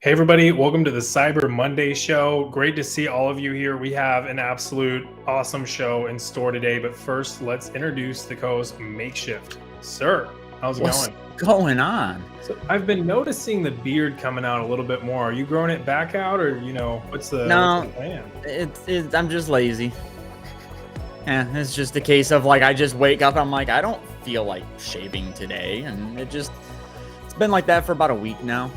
Hey everybody, welcome to the Cyber Monday show. Great to see all of you here. We have an absolute awesome show in store today, but first let's introduce the co-host Makeshift. Sir, how's it What's going? going on? So I've been noticing the beard coming out a little bit more. Are you growing it back out or what's the No, plan? I'm just lazy. Yeah, it's just a case of like I just wake up, I'm like, I don't feel like shaving today, and it's been like that for about a week now.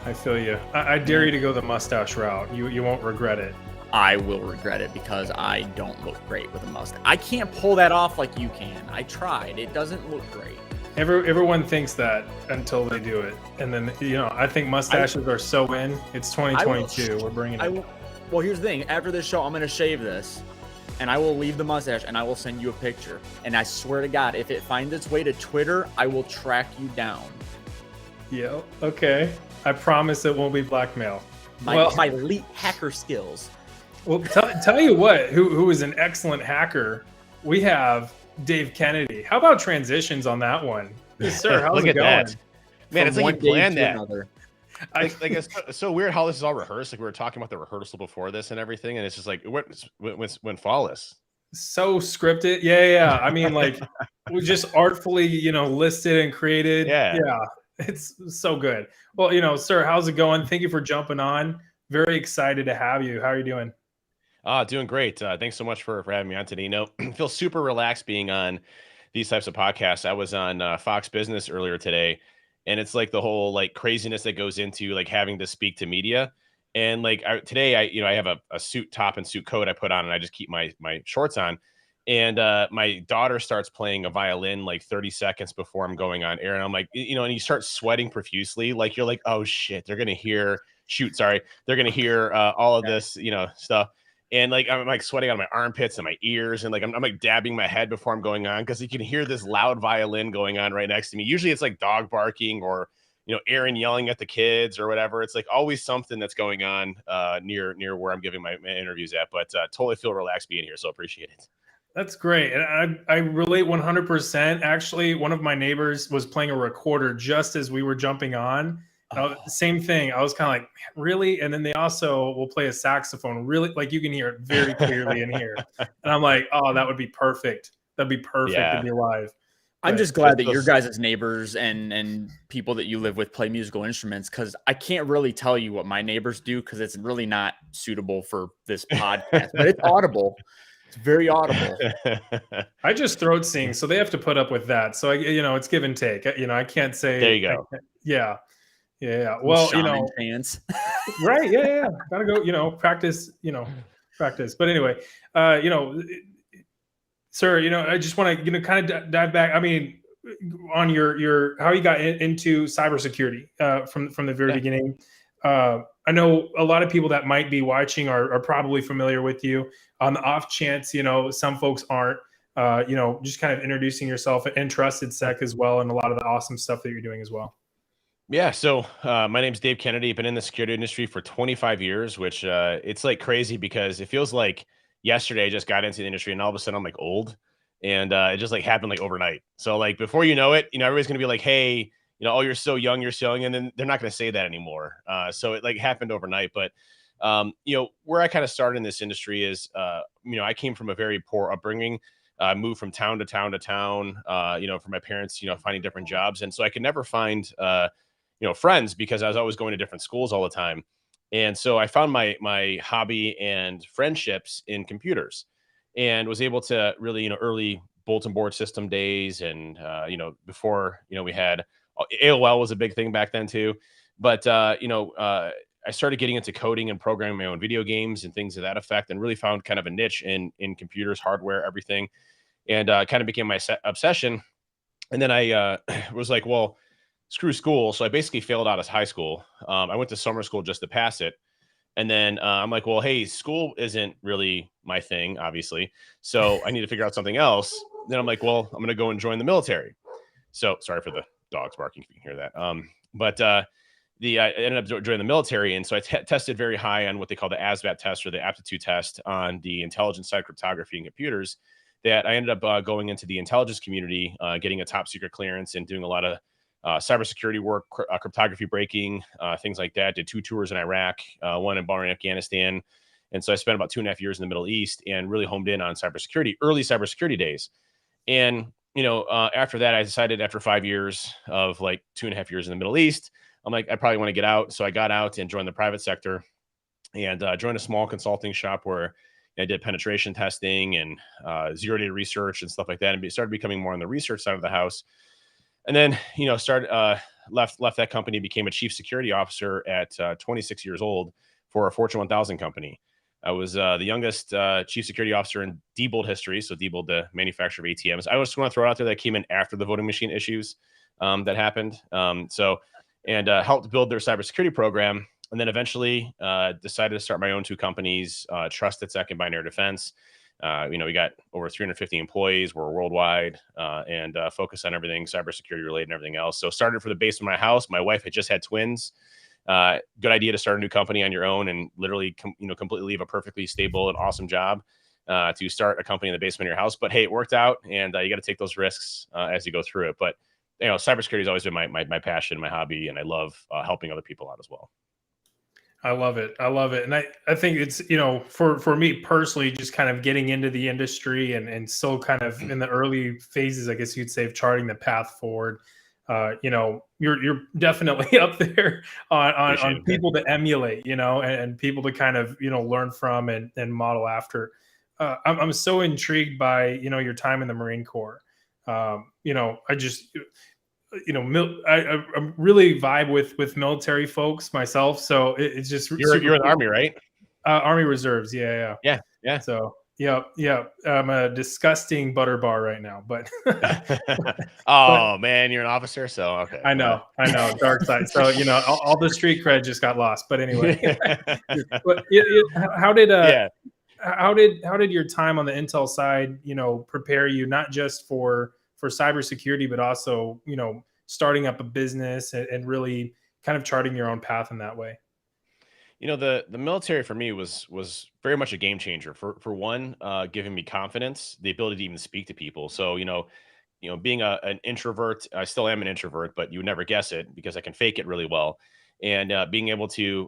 I feel you. I dare you to go the mustache route. You won't regret it. I will regret it because I don't look great with a mustache. I can't pull that off like you can. I tried. It doesn't look great. Everyone thinks that until they do it. And then, I think mustaches are so in. It's 2022. We're bringing it. Well, here's the thing. After this show, I'm going to shave this, and I will leave the mustache, and I will send you a picture. And I swear to God, if it finds its way to Twitter, I will track you down. Yeah, okay. I promise it won't be blackmail. My elite hacker skills. Well, tell you what, who is an excellent hacker, we have Dave Kennedy. How about transitions on that one? Yes, sir, how's it going? That. Man, it's like you planned that. Another. Like it's so weird how this is all rehearsed. Like we were talking about the rehearsal before this and everything, and it's just like went flawless. So scripted. Yeah. I mean, like, we just artfully, listed and created. Yeah. It's so good. Well, sir, how's it going? Thank you for jumping on. Very excited to have you. How are you doing? Doing great. Thanks so much for having me on today. Feel super relaxed being on these types of podcasts. I was on Fox Business earlier today, and it's like the whole like craziness that goes into like having to speak to media. And like today, I have a suit top and suit coat I put on, and I just keep my shorts on. And my daughter starts playing a violin like 30 seconds before I'm going on air. And I'm like, and you start sweating profusely. Like, you're like, oh shit, they're going to hear, they're going to hear all of this, stuff. And like, I'm like sweating on my armpits and my ears. And like, I'm like dabbing my head before I'm going on, because you can hear this loud violin going on right next to me. Usually it's like dog barking or, Aaron yelling at the kids or whatever. It's like always something that's going on near where I'm giving my interviews at, but totally feel relaxed being here. So appreciate it. That's great. And I relate 100%. Actually, one of my neighbors was playing a recorder just as we were jumping on. Same thing. I was kind of like, really? And then they also will play a saxophone. Really, like you can hear it very clearly in here. And I'm like, oh, that would be perfect. That'd be perfect to be live. I'm just glad that your guys' neighbors and people that you live with play musical instruments, because I can't really tell you what my neighbors do because it's really not suitable for this podcast, but it's audible. It's very audible. I just throat sing, so they have to put up with that. So it's give and take. I can't say. There you go. Yeah. Well, chance. Right. Yeah. Gotta go. Practice. Practice. But anyway, sir, I just want to kind of dive back. I mean, on your how you got into cybersecurity from the very beginning. I know a lot of people that might be watching are probably familiar with you. On the off chance, some folks aren't, just kind of introducing yourself and TrustedSec as well, and a lot of the awesome stuff that you're doing as well. Yeah. So my name's Dave Kennedy. Been in the security industry for 25 years, which it's like crazy because it feels like yesterday I just got into the industry and all of a sudden I'm like old, and it just like happened like overnight. So like before you know it, everybody's going to be like, hey, oh, you're so young. And then they're not going to say that anymore. So it like happened overnight. But, where I kind of started in this industry is, I came from a very poor upbringing, moved from town to town to town, for my parents, finding different jobs. And so I could never find, friends because I was always going to different schools all the time. And so I found my hobby and friendships in computers, and was able to really, early bulletin board system days. And, before, we had AOL was a big thing back then too. But, I started getting into coding and programming my own video games and things of that effect, and really found kind of a niche in computers, hardware, everything. And kind of became my obsession. And then I was like, well, screw school. So I basically failed out of high school. I went to summer school just to pass it. And then I'm like, well, hey, school isn't really my thing, obviously. So I need to figure out something else. Then I'm like, well, I'm going to go and join the military. So sorry for the dogs barking, if you can hear that. But I ended up joining the military. And so I tested very high on what they call the ASVAB test, or the aptitude test, on the intelligence side cryptography and computers, that I ended up going into the intelligence community, getting a top secret clearance and doing a lot of cybersecurity work, cryptography breaking, things like that. Did 2 tours in Iraq, one in Bahrain, Afghanistan. And so I spent about 2.5 years in the Middle East and really homed in on cybersecurity, early cybersecurity days. And, after that, I decided after 5 years of like 2.5 years in the Middle East, I'm like, I probably want to get out. So I got out and joined the private sector and joined a small consulting shop where I did penetration testing and zero day research and stuff like that. And started becoming more on the research side of the house. And then, left that company, became a chief security officer at 26 years old for a Fortune 1000 company. I was the youngest chief security officer in Diebold history. So Diebold, the manufacturer of ATMs. I just want to throw it out there that came in after the voting machine issues that happened. Helped build their cybersecurity program. And then eventually decided to start my own 2 companies, TrustedSec and Binary Defense. We got over 350 employees. We're worldwide and focus on everything cybersecurity related and everything else. So started for the base of my house. My wife had just had twins. Good idea to start a new company on your own and literally, completely leave a perfectly stable and awesome job to start a company in the basement of your house. But hey, it worked out, and you got to take those risks as you go through it. But cybersecurity has always been my passion, my hobby, and I love helping other people out as well. I love it. And I think it's, for me personally, just kind of getting into the industry and still kind of in the early phases, I guess you'd say, of charting the path forward. You're definitely up there on people to emulate, and people to kind of, learn from and model after. I'm so intrigued by, your time in the Marine Corps. I just, I really vibe with military folks myself. So it's just you're in the Army, right? Army Reserves. Yeah. So yeah. I'm a disgusting butter bar right now, but man, you're an officer, so okay. I know, dark side. So all the street cred just got lost. But anyway, but how did your time on the intel side, prepare you not just for cybersecurity, but also, starting up a business and really kind of charting your own path in that way? The military for me was very much a game changer. For one, giving me confidence, the ability to even speak to people. So, being an introvert, I still am an introvert, but you would never guess it because I can fake it really well. And being able to,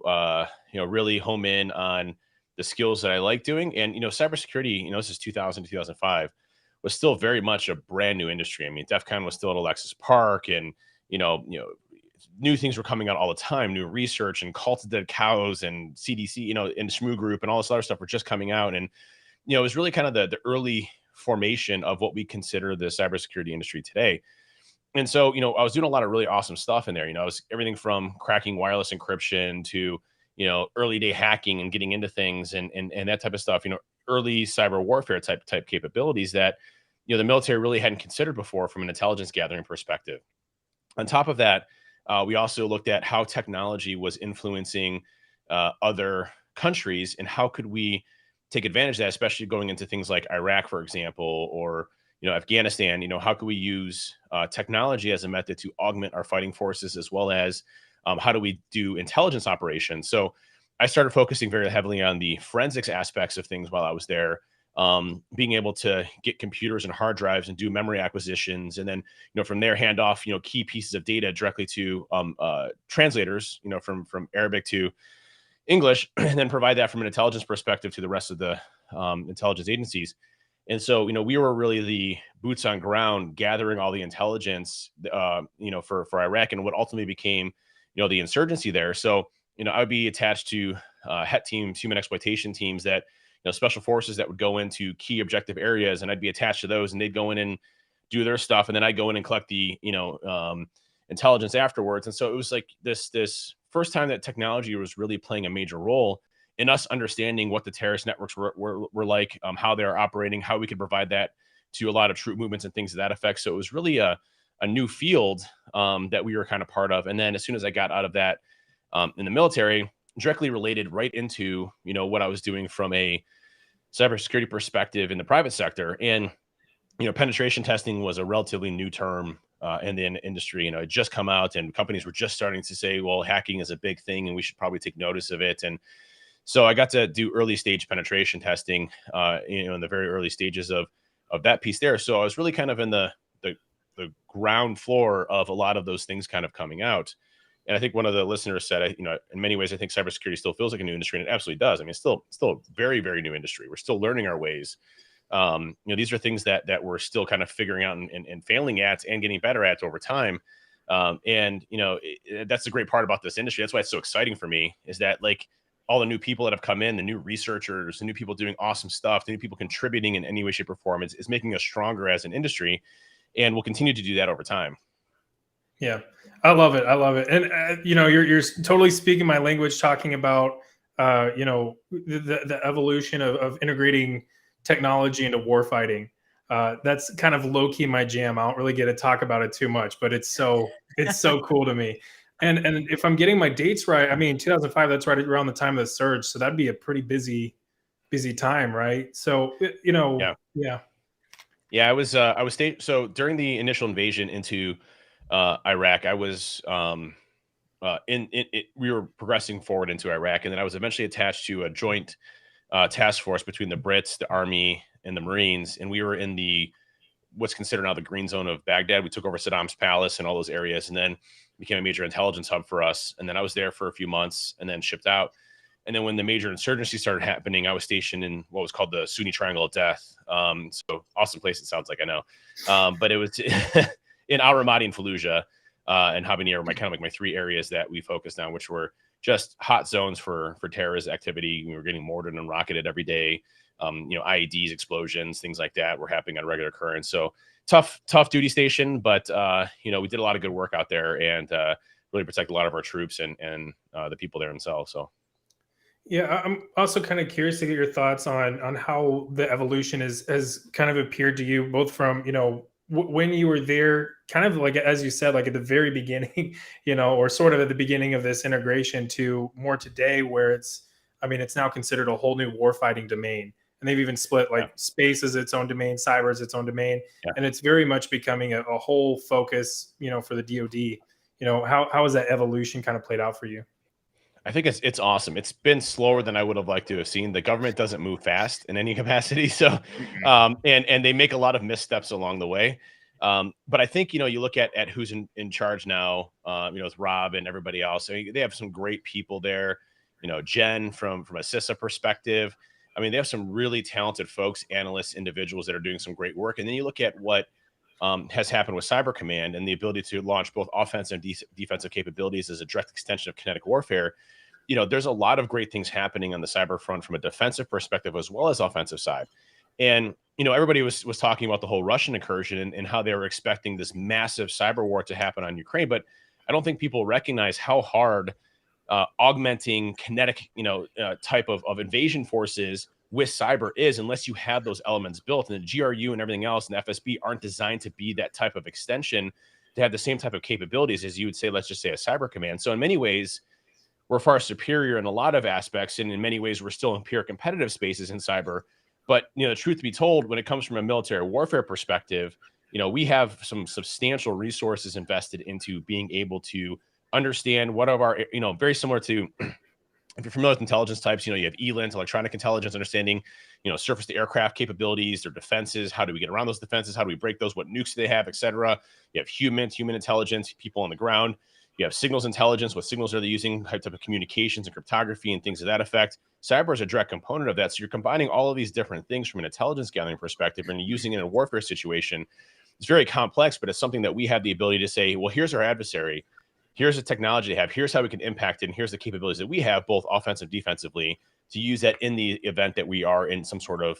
really home in on the skills that I like doing. And, cybersecurity, this is 2000, 2005, was still very much a brand new industry. I mean, DEF CON was still at Alexis Park, and, new things were coming out all the time, new research and cult of dead cows and CDC, and Shmoo Group and all this other stuff were just coming out. And, it was really kind of the early formation of what we consider the cybersecurity industry today. And so, I was doing a lot of really awesome stuff in there. I was everything from cracking wireless encryption to, early day hacking and getting into things and that type of stuff, early cyber warfare type capabilities that, the military really hadn't considered before from an intelligence gathering perspective. On top of that, we also looked at how technology was influencing other countries and how could we take advantage of that, especially going into things like Iraq, for example, or Afghanistan. How could we use technology as a method to augment our fighting forces, as well as how do we do intelligence operations? So I started focusing very heavily on the forensics aspects of things while I was there. Being able to get computers and hard drives and do memory acquisitions. And then, from there, hand off, key pieces of data directly to translators, from Arabic to English, and then provide that from an intelligence perspective to the rest of the intelligence agencies. And so, we were really the boots on ground, gathering all the intelligence, for Iraq and what ultimately became, the insurgency there. So, I would be attached to HET teams, human exploitation teams that, special forces that would go into key objective areas, and I'd be attached to those, and they'd go in and do their stuff. And then I'd go in and collect the, intelligence afterwards. And so it was like this first time that technology was really playing a major role in us understanding what the terrorist networks were like, how they're operating, how we could provide that to a lot of troop movements and things to that effect. So it was really a new field that we were kind of part of. And then as soon as I got out of that in the military, directly related right into, what I was doing from a cybersecurity perspective in the private sector. And, penetration testing was a relatively new term in the industry. It just come out and companies were just starting to say, well, hacking is a big thing and we should probably take notice of it. And so I got to do early stage penetration testing, in the very early stages of that piece there. So I was really kind of in the the ground floor of a lot of those things kind of coming out. And I think one of the listeners said, you know, in many ways, I think cybersecurity still feels like a new industry, and it absolutely does. I mean, it's still a very, very new industry. We're still learning our ways. You know, these are things that we're still kind of figuring out and failing at and getting better at over time. And you know, that's the great part about this industry. That's why it's so exciting for me, is that like all the new people that have come in, the new researchers, the new people doing awesome stuff, the new people contributing in any way, shape, or form is making us stronger as an industry, and we'll continue to do that over time. Yeah, I love it. I love it. And you know, you're totally speaking my language, talking about you know, the evolution of integrating technology into warfighting. That's kind of low key my jam. I don't really get to talk about it too much, but it's so cool to me. And if I'm getting my dates right, I mean 2005. That's right around the time of the surge, so that'd be a pretty busy time, right? So you know, Yeah. Yeah, I was so during the initial invasion into Iraq, I was we were progressing forward into Iraq, and then I was eventually attached to a joint task force between the Brits, the Army, and the Marines, and we were in the what's considered now the green zone of Baghdad. We took over Saddam's palace and all those areas, and then became a major intelligence hub for us. And then I was there for a few months, and then shipped out. And then when the major insurgency started happening, I was stationed in what was called the Sunni Triangle of Death. So awesome place, it sounds like, I know. But it was in Al Ramadi and Fallujah and Habanir were my three areas that we focused on, which were just hot zones for terrorist activity. We were getting mortared and rocketed every day. You know, IEDs, explosions, things like that were happening on regular occurrence. So tough duty station, but you know, we did a lot of good work out there, and really protect a lot of our troops and the people there themselves. So. Yeah, I'm also kind of curious to get your thoughts on how the evolution has kind of appeared to you, both from, you know, when you were there, kind of like as you said, like at the very beginning, you know, or sort of at the beginning of this integration, to more today, where it's, I mean, it's now considered a whole new warfighting domain, and they've even split like space is its own domain, cyber is its own domain, and it's very much becoming a whole focus, you know, for the DoD. You know, how has that evolution kind of played out for you? I think it's awesome. It's been slower than I would have liked to have seen. The government doesn't move fast in any capacity, so and they make a lot of missteps along the way. But I think, you know, you look at who's in charge now. You know, with Rob and everybody else. I mean, they have some great people there. You know, Jen from a CISA perspective. I mean, they have some really talented folks, analysts, individuals that are doing some great work. And then you look at what has happened with Cyber Command and the ability to launch both offensive and defensive capabilities as a direct extension of kinetic warfare. You know, there's a lot of great things happening on the cyber front from a defensive perspective as well as offensive side. And, you know, everybody was talking about the whole Russian incursion and how they were expecting this massive cyber war to happen on Ukraine. But I don't think people recognize how hard augmenting kinetic, you know, type of invasion forces with cyber is, unless you have those elements built. And the GRU and everything else and FSB aren't designed to be that type of extension to have the same type of capabilities as you would say, let's just say, a cyber command. So in many ways, we're far superior in a lot of aspects, and in many ways, we're still in pure competitive spaces in cyber. But, you know, the truth be told, when it comes from a military warfare perspective, you know, we have some substantial resources invested into being able to understand what of our, you know, very similar to, if you're familiar with intelligence types, you know, you have ELINT, electronic intelligence, understanding, you know, surface to aircraft capabilities, their defenses, how do we get around those defenses, how do we break those, what nukes do they have, et cetera. You have human intelligence, people on the ground. You have signals intelligence, what signals are they using, type of communications and cryptography and things of that effect. Cyber is a direct component of that. So you're combining all of these different things from an intelligence gathering perspective, and you're using it in a warfare situation. It's very complex, but it's something that we have the ability to say, well, here's our adversary. Here's the technology they have. Here's how we can impact it. And here's the capabilities that we have, both offensive, defensively, to use that in the event that we are in some sort of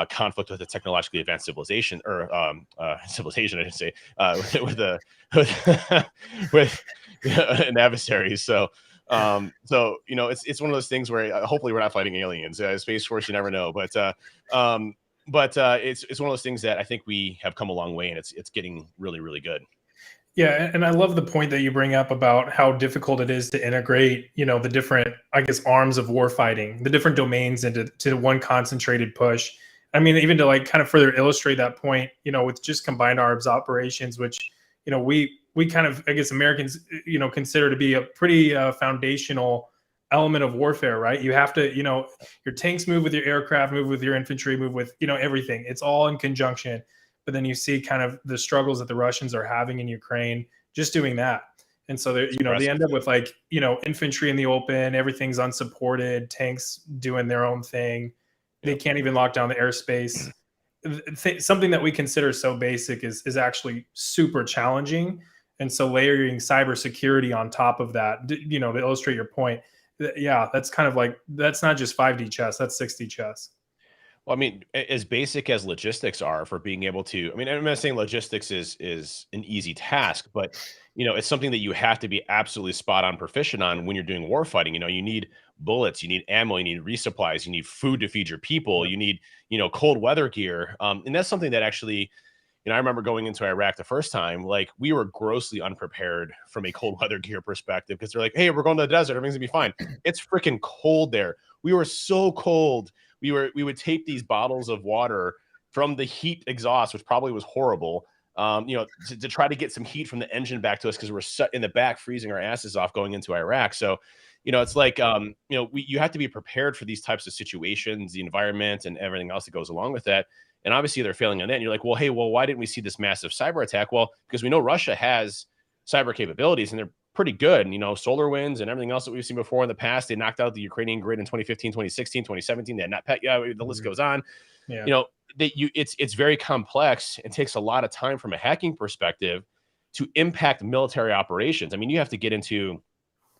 conflict with a technologically advanced civilization, or civilization, I should say, with an adversary. So, you know, it's one of those things where hopefully we're not fighting aliens. Space Force, you never know. But it's one of those things that I think we have come a long way, and it's getting really, really good. Yeah, and I love the point that you bring up about how difficult it is to integrate, you know, the different, I guess, arms of warfighting, the different domains into one concentrated push. I mean, even to like kind of further illustrate that point, you know, with just combined arms operations, which, you know, we kind of, I guess, Americans, you know, consider to be a pretty foundational element of warfare, right? You have to, you know, your tanks move with your aircraft, move with your infantry, move with, you know, everything. It's all in conjunction. but then you see kind of the struggles that the Russians are having in Ukraine just doing that. And so they, they end up with like, infantry in the open, everything's unsupported, tanks doing their own thing. They can't even lock down the airspace. Something that we consider so basic is actually super challenging. And so layering cybersecurity on top of that, to illustrate your point, that's kind of like, that's not just 5D chess, that's 6D chess. Well, I mean, as basic as logistics are for being able to, I mean, I'm not saying logistics is an easy task, but it's something that you have to be absolutely spot on proficient on when you're doing war fighting. You need bullets, you need ammo, you need resupplies, you need food to feed your people, you need, cold weather gear. And that's something that actually, I remember going into Iraq the first time, like we were grossly unprepared from a cold weather gear perspective because they're like, hey, we're going to the desert, everything's gonna be fine. It's freaking cold there. We were so cold. We would tape these bottles of water from the heat exhaust, which probably was horrible, to try to get some heat from the engine back to us because we're set in the back freezing our asses off going into Iraq. So, it's like, you have to be prepared for these types of situations, the environment and everything else that goes along with that. And obviously they're failing on that. And you're like, well, hey, why didn't we see this massive cyber attack? Well, because we know Russia has cyber capabilities and they're pretty good. And, solar winds and everything else that we've seen before in the past, they knocked out the Ukrainian grid in 2015, 2016, 2017. They had not, the list goes on. Yeah. It's very complex. It takes a lot of time from a hacking perspective to impact military operations. I mean, you have to get into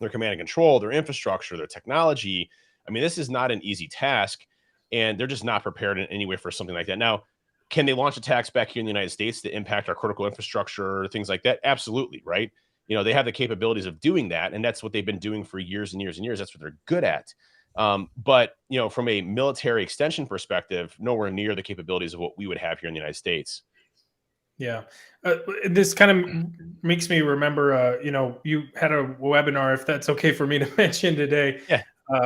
their command and control, their infrastructure, their technology. I mean, this is not an easy task, and they're just not prepared in any way for something like that. Now, can they launch attacks back here in the United States to impact our critical infrastructure, things like that? Absolutely, right? They have the capabilities of doing that, and that's what they've been doing for years and years and years. That's what they're good at. But from a military extension perspective, nowhere near the capabilities of what we would have here in the United States. Yeah. This kind of makes me remember, you had a webinar, if that's okay for me to mention today,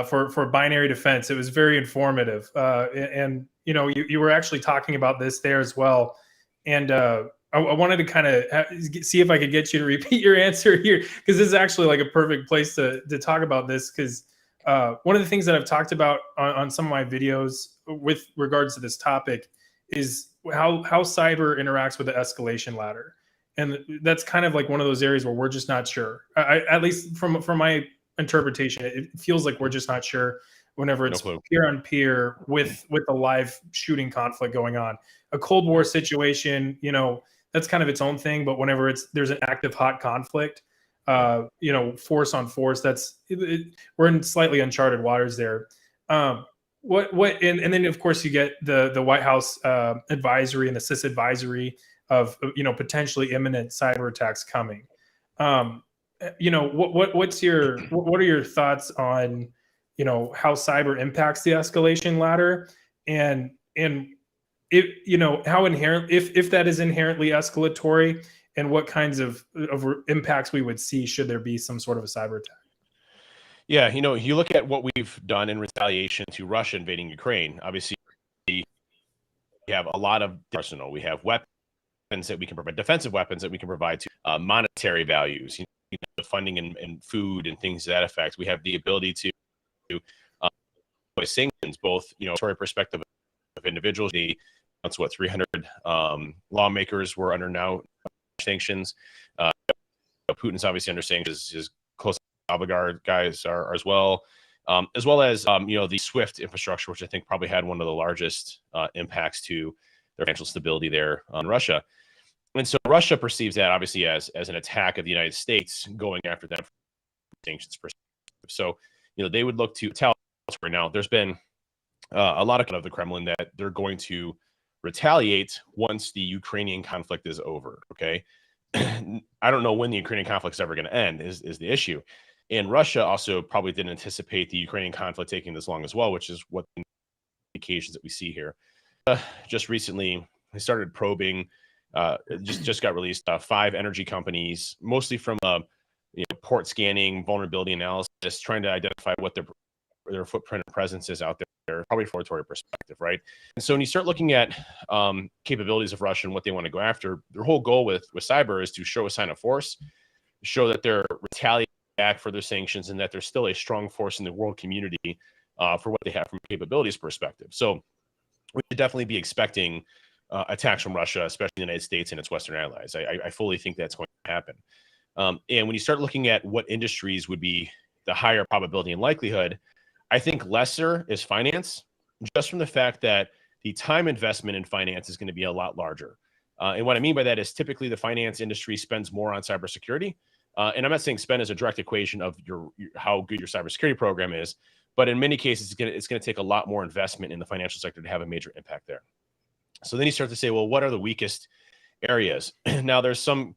for binary defense. It was very informative. And you were actually talking about this there as well. And I wanted to kind of see if I could get you to repeat your answer here, because this is actually like a perfect place to talk about this. Because one of the things that I've talked about on some of my videos with regards to this topic is how cyber interacts with the escalation ladder. And that's kind of like one of those areas where we're just not sure. At least from my interpretation, it feels like we're just not sure whenever it's peer on peer with a live shooting conflict going on. A Cold War situation, that's kind of its own thing. But whenever there's an active hot conflict, force on force, we're in slightly uncharted waters there. And then of course you get the White House advisory and the CIS advisory of potentially imminent cyber attacks coming. What are your thoughts on how cyber impacts the escalation ladder, and how inherent, if that is inherently escalatory, and what kinds of impacts we would see should there be some sort of a cyber attack? Yeah, you look at what we've done in retaliation to Russia invading Ukraine. Obviously, we have a lot of arsenal. We have weapons that we can provide, defensive weapons that we can provide to monetary values, the funding and food and things to that effect. We have the ability to sanctions, both, story perspective of individuals. That's what 300 lawmakers were under now sanctions. Putin's obviously under sanctions. His close oligarch guys are as well as the SWIFT infrastructure, which I think probably had one of the largest impacts to their financial stability there on Russia. And so Russia perceives that obviously as an attack of the United States going after them from sanctions perspective. So they would look to tell right now. There's been a lot of the Kremlin that they're going to retaliate once the Ukrainian conflict is over. Okay. I don't know when the Ukrainian conflict is ever going to end is the issue. And Russia also probably didn't anticipate the Ukrainian conflict taking this long as well, which is what the indications that we see here. Just recently, they started probing, just got released 5 energy companies, mostly from port scanning, vulnerability analysis, trying to identify what their footprint and presence is out there, probably from a military perspective, right? And so when you start looking at capabilities of Russia and what they want to go after, their whole goal with cyber is to show a sign of force, show that they're retaliating back for their sanctions, and that they're still a strong force in the world community for what they have from a capabilities perspective. So we should definitely be expecting attacks from Russia, especially the United States and its Western allies. I fully think that's going to happen. And when you start looking at what industries would be the higher probability and likelihood, I think lesser is finance, just from the fact that the time investment in finance is going to be a lot larger. And what I mean by that is typically the finance industry spends more on cybersecurity. And I'm not saying spend is a direct equation of how good your cybersecurity program is, but in many cases, it's going to take a lot more investment in the financial sector to have a major impact there. So then you start to say, well, what are the weakest areas? Now, there's some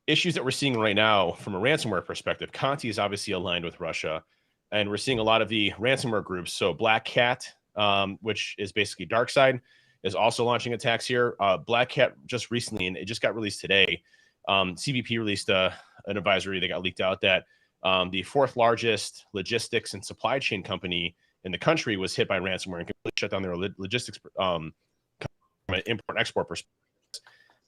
issues that we're seeing right now from a ransomware perspective. Conti is obviously aligned with Russia, and we're seeing a lot of the ransomware groups. So Black Cat, which is basically DarkSide, is also launching attacks here. Black Cat just recently, and it just got released today, CBP released an advisory that got leaked out that the fourth largest logistics and supply chain company in the country was hit by ransomware and completely shut down their logistics from an import and export perspective.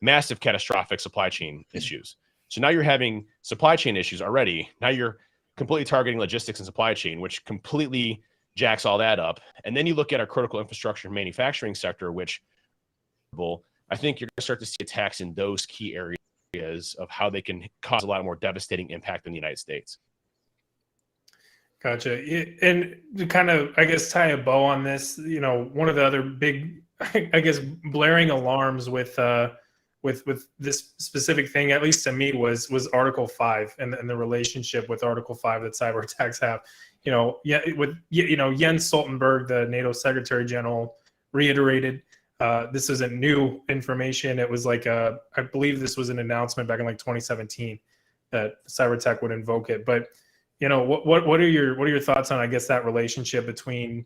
Massive catastrophic supply chain issues. So now you're having supply chain issues already. Now you're completely targeting logistics and supply chain, which completely jacks all that up. And then you look at our critical infrastructure and manufacturing sector, which I think you're going to start to see attacks in those key areas of how they can cause a lot more devastating impact in the United States. Gotcha. And to kind of, I guess, tie a bow on this, one of the other big, I guess, blaring alarms with this specific thing, at least to me, was Article 5 and the relationship with Article 5 that cyber attacks have. Jens Stoltenberg, the NATO Secretary General, reiterated this isn't new information. It was like I believe this was an announcement back in like 2017 that cyber attack would invoke it. But what are your thoughts on, I guess, that relationship between,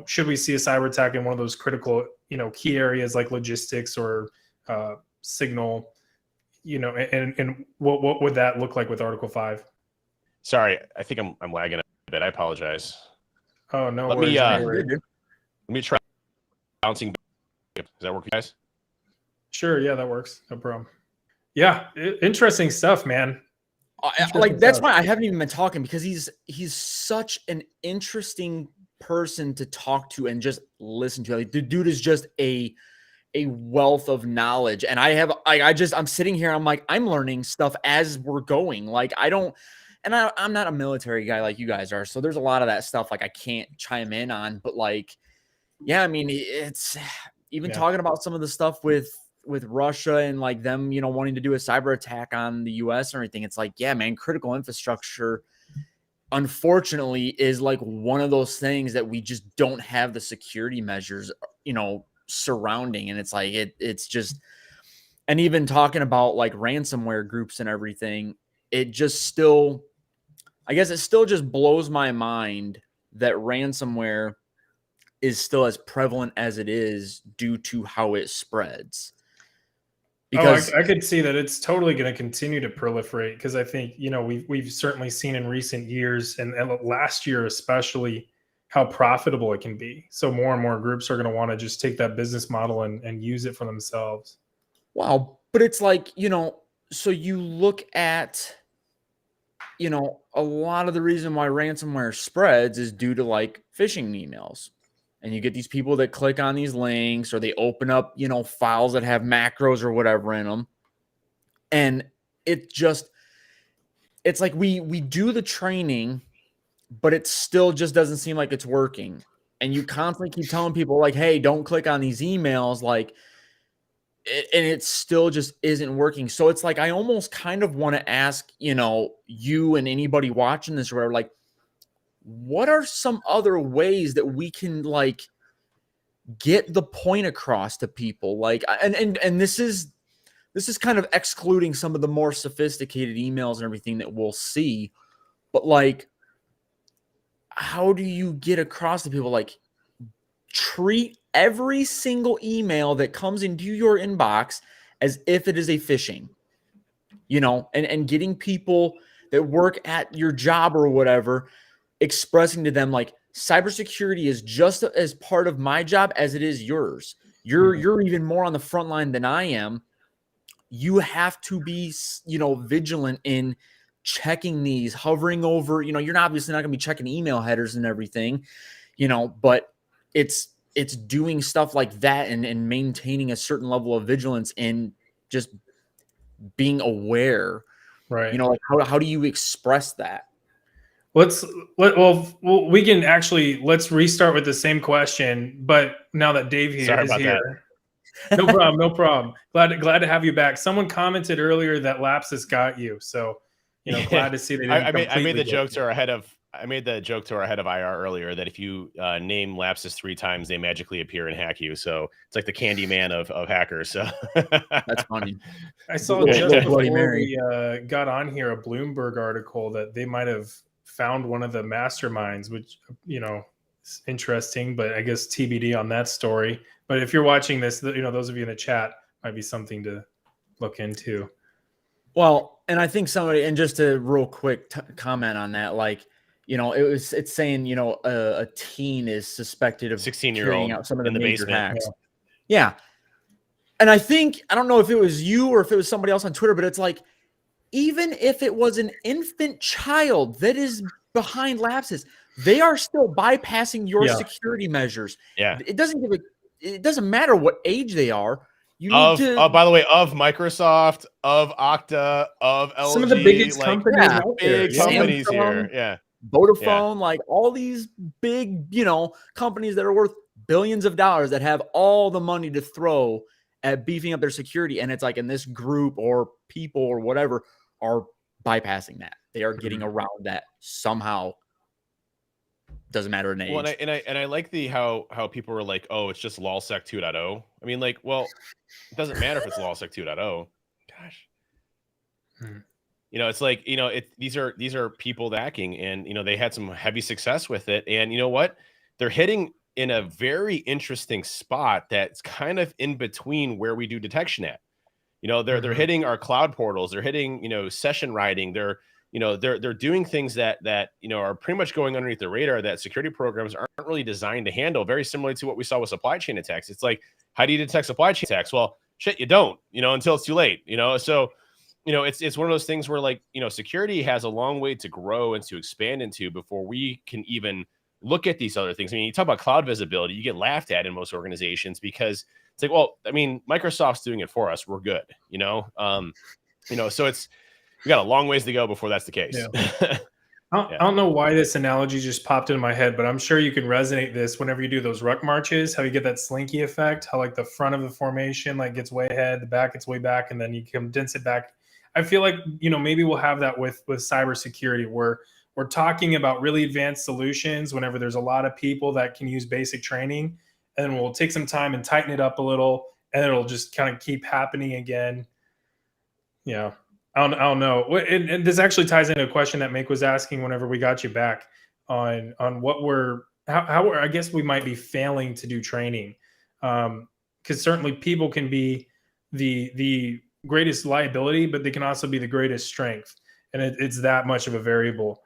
should we see a cyber attack in one of those critical, key areas like logistics or signal, and what would that look like with Article 5? Sorry, I think I'm lagging a bit. I apologize. Oh, no Let worries. let me try bouncing back. Does that work for you guys? Sure. Yeah, that works. No problem. Yeah. Interesting stuff, man. That's why I haven't even been talking, because he's such an interesting person to talk to and just listen to. Like, the dude is just a wealth of knowledge. And I'm sitting here, I'm like, I'm learning stuff as we're going. Like, I'm not a military guy like you guys are. So there's a lot of that stuff like I can't chime in on, but like, yeah, I mean, it's even talking about some of the stuff with Russia and like them, wanting to do a cyber attack on the US and everything. It's like, yeah, man, critical infrastructure, unfortunately, is like one of those things that we just don't have the security measures, surrounding. And it's like, it's just, and even talking about like ransomware groups and everything, it still just blows my mind that ransomware is still as prevalent as it is due to how it spreads. Because I could see that it's totally going to continue to proliferate, because I think, we've certainly seen in recent years and last year especially how profitable it can be. So more and more groups are going to want to just take that business model and use it for themselves. Wow. But it's like, so you look at, a lot of the reason why ransomware spreads is due to like phishing emails. And you get these people that click on these links, or they open up, files that have macros or whatever in them. And it's like we do the training, but it still just doesn't seem like it's working. And you constantly keep telling people like, hey, don't click on these emails. Like, and it still just isn't working. So it's like, I almost kind of want to ask, you and anybody watching this or whatever, like, what are some other ways that we can like get the point across to people? Like, and this is kind of excluding some of the more sophisticated emails and everything that we'll see, but like, how do you get across to people, like, treat every single email that comes into your inbox as if it is a phishing, and getting people that work at your job or whatever, expressing to them like, cybersecurity is just as part of my job as it is yours. You're even more on the front line than I am. You have to be, vigilant in checking these, hovering over, you're obviously not going to be checking email headers and everything, but it's it's doing stuff like that and maintaining a certain level of vigilance and just being aware. Right. You know, like how do you express that? Well, we can actually, let's restart with the same question, but now that Dave is here. No problem. No problem. Glad to have you back. Someone commented earlier that Lapsus got you. So, glad to see they didn't I made the joke to our head of IR earlier that if you name Lapsus 3 times, they magically appear and hack you. So it's like the Candyman of hackers. So that's funny. I saw just before we got on here a Bloomberg article that they might have found one of the masterminds, which is interesting, but I guess TBD on that story. But if you're watching this, those of you in the chat, might be something to look into. Well, and I think somebody, and just a real quick comment on that, like, it's saying, a teen is suspected of 16-year-old out some of the major basement. hacks. Yeah. And I don't know if it was you or if it was somebody else on Twitter, but it's like, even if it was an infant child that is behind Lapsus, they are still bypassing your security measures. Yeah. It doesn't matter what age they are. You need to. By the way, of Microsoft, of Okta, of LG, some of the biggest companies out there. Big companies here. Yeah. Vodafone, like all these big, companies that are worth billions of dollars that have all the money to throw at beefing up their security. And it's like, in this group or people or whatever are bypassing that. They are getting around that somehow. Doesn't matter in age. Well, and I like how people were like, oh, it's just LOLSec 2.0. I mean, like, well, it doesn't matter if it's LOLSec 2.0. Gosh. It's like, these are people hacking, and they had some heavy success with it. And you know what? They're hitting in a very interesting spot that's kind of in between where we do detection at. They're hitting our cloud portals, they're hitting, session writing, they're doing things that are pretty much going underneath the radar that security programs aren't really designed to handle, very similar to what we saw with supply chain attacks. It's like, how do you detect supply chain attacks? Well, shit, you don't, until it's too late, so it's one of those things where, like, security has a long way to grow and to expand into before we can even look at these other things. I mean, you talk about cloud visibility, you get laughed at in most organizations because it's like, well, I mean, Microsoft's doing it for us, we're good, so we got a long ways to go before that's the case. Yeah. I don't know why this analogy just popped into my head, but I'm sure you can resonate this whenever you do those ruck marches, how you get that slinky effect, how like the front of the formation like gets way ahead, the back gets way back, and then you condense it back. I feel like, maybe we'll have that with cybersecurity, where we're talking about really advanced solutions whenever there's a lot of people that can use basic training, and we'll take some time and tighten it up a little, and it'll just kind of keep happening again. Yeah. I don't know. And this actually ties into a question that Make was asking whenever we got you back on what how I guess we might be failing to do training. Because certainly people can be the greatest liability, but they can also be the greatest strength. And it's that much of a variable,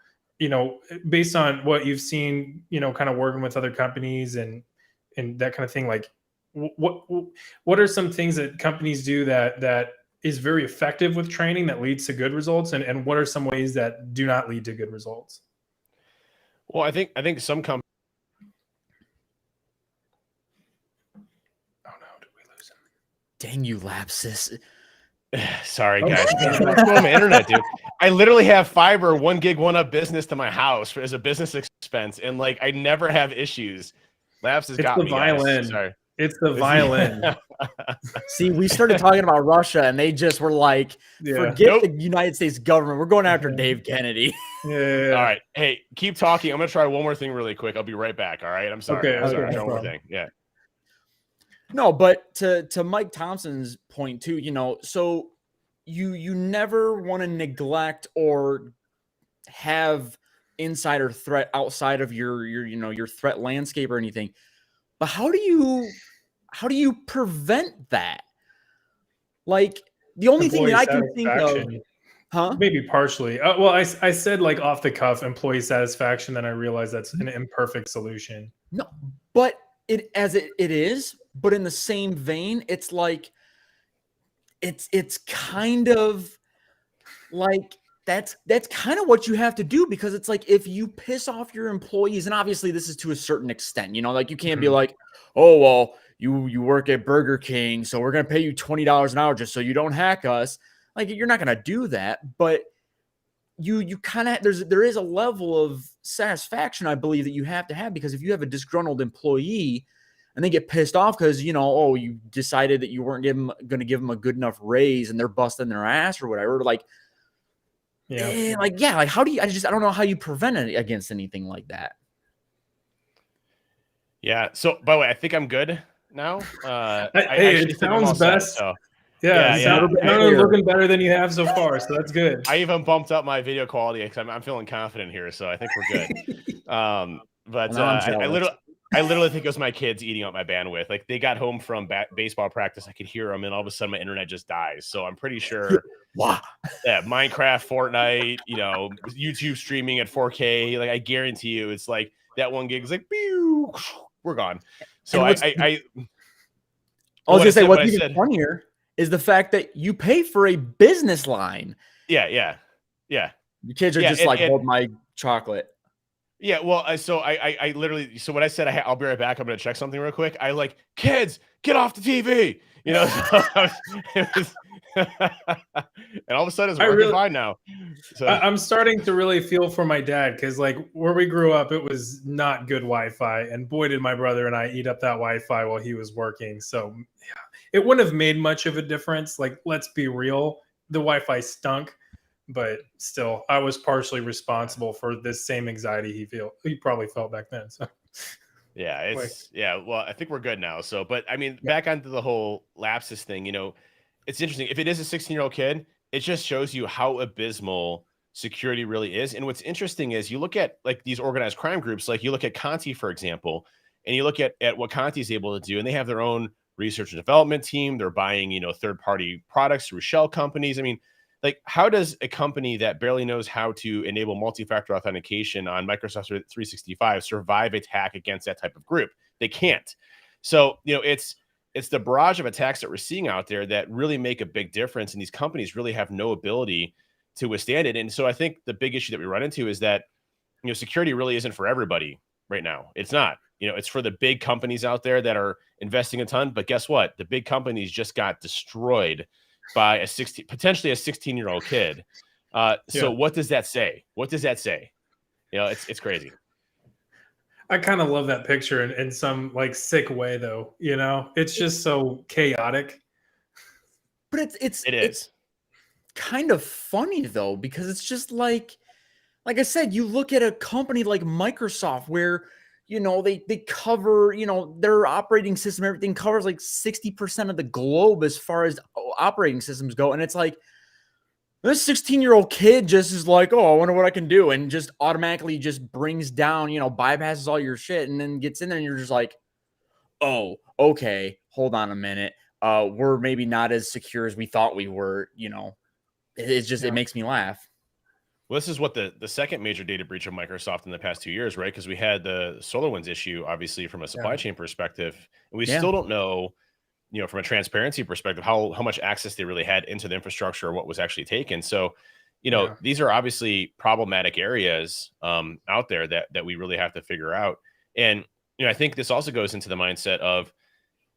based on what you've seen, kind of working with other companies and that kind of thing. Like what are some things that companies do that is very effective with training that leads to good results, and what are some ways that do not lead to good results? Well, I think some companies. Oh no, did we lose him? Dang you, Lapsus. Sorry, guys. What's going on my internet, dude? I literally have fiber, 1 gig, 1 up business to my house as a business expense, and like I never have issues. Lapsus got me. Violin. Sorry. It's the violin. See, we started talking about Russia, and they just were like, forget the United States government. We're going after Dave Kennedy. Yeah. All right. Hey, keep talking. I'm going to try one more thing really quick. I'll be right back. All right. I'm sorry. Okay. One more thing. Yeah. No, but to Mike Thompson's point too, so you never want to neglect or have insider threat outside of your threat landscape or anything. But how do you prevent that? Like, the only thing that I can think of, maybe partially. Well, I said like off the cuff employee satisfaction, then I realized that's an imperfect solution. No, but it is, but in the same vein, it's like it's kind of like that's kind of what you have to do, because it's like, if you piss off your employees, and obviously this is to a certain extent, you know, like you can't be like, oh, well, you work at Burger King, so we're going to pay you $20 an hour just so you don't hack us. Like, you're not going to do that, but you kind of, there is a level of satisfaction, I believe, that you have to have, because if you have a disgruntled employee and they get pissed off because, you know, oh, you decided that you weren't going to give them a good enough raise and they're busting their ass or whatever, like, like how do you, I don't know how you prevent it against anything like that. Yeah. So, by the way, I think I'm good now. It sounds best. So. Yeah. Looking better than you have so far, so that's good. I even bumped up my video quality because I'm feeling confident here, so I think we're good. But I literally think it was my kids eating up my bandwidth. Like, they got home from baseball practice, I could hear them, and all of a sudden my internet just dies. So I'm pretty sure. Wow. Yeah, Minecraft, Fortnite, you know, YouTube streaming at 4K. Like, I guarantee you, it's like that 1 gig is like, pew, we're gone. So I was gonna say, what's even funnier is the fact that you pay for a business line. Yeah. The kids are just hold my chocolate. Yeah, well, so I literally, so when I said I'll be right back, I'm going to check something real quick, I like, kids, get off the TV, you know. And all of a sudden it's working fine now. So I'm starting to really feel for my dad, because like where we grew up, it was not good Wi-Fi, and boy did my brother and I eat up that Wi-Fi while he was working. So yeah, it wouldn't have made much of a difference. Like, let's be real, the Wi-Fi stunk. But still, I was partially responsible for this same anxiety he probably felt back then. So yeah, well, I think we're good now. So, but I mean, back onto the whole Lapsus thing, you know, it's interesting. If it is a 16-year-old kid, it just shows you how abysmal security really is. And what's interesting is you look at like these organized crime groups, like you look at Conti, for example, and you look at what Conti is able to do, and they have their own research and development team. They're buying, you know, third-party products through shell companies. I mean, like, how does a company that barely knows how to enable multi-factor authentication on Microsoft 365 survive attack against that type of group? They can't. So, you know, it's the barrage of attacks that we're seeing out there that really make a big difference, and these companies really have no ability to withstand it. And so I think the big issue that we run into is that, you know, security really isn't for everybody right now. It's not. You know, it's for the big companies out there that are investing a ton. But guess what? The big companies just got destroyed by potentially a 16-year-old kid. So what does that say? What does that say? You know, it's crazy. I kind of love that picture in some like sick way, though. You know, it's just so chaotic. But it is kind of funny though, because it's just like I said, you look at a company like Microsoft where, you know, they cover, you know, their operating system, everything covers like 60% of the globe as far as operating systems go. And it's like, this 16-year-old kid just is like, oh, I wonder what I can do. And just automatically just brings down, you know, bypasses all your shit and then gets in there and you're just like, oh, okay, hold on a minute. We're maybe not as secure as we thought we were, you know. It's just, it makes me laugh. Well, this is what the second major data breach of Microsoft in the past 2 years, right? Because we had the SolarWinds issue, obviously, from a supply chain perspective. And we still don't know, you know, from a transparency perspective, how much access they really had into the infrastructure or what was actually taken. So, you know, these are obviously problematic areas out there that we really have to figure out. And, you know, I think this also goes into the mindset of,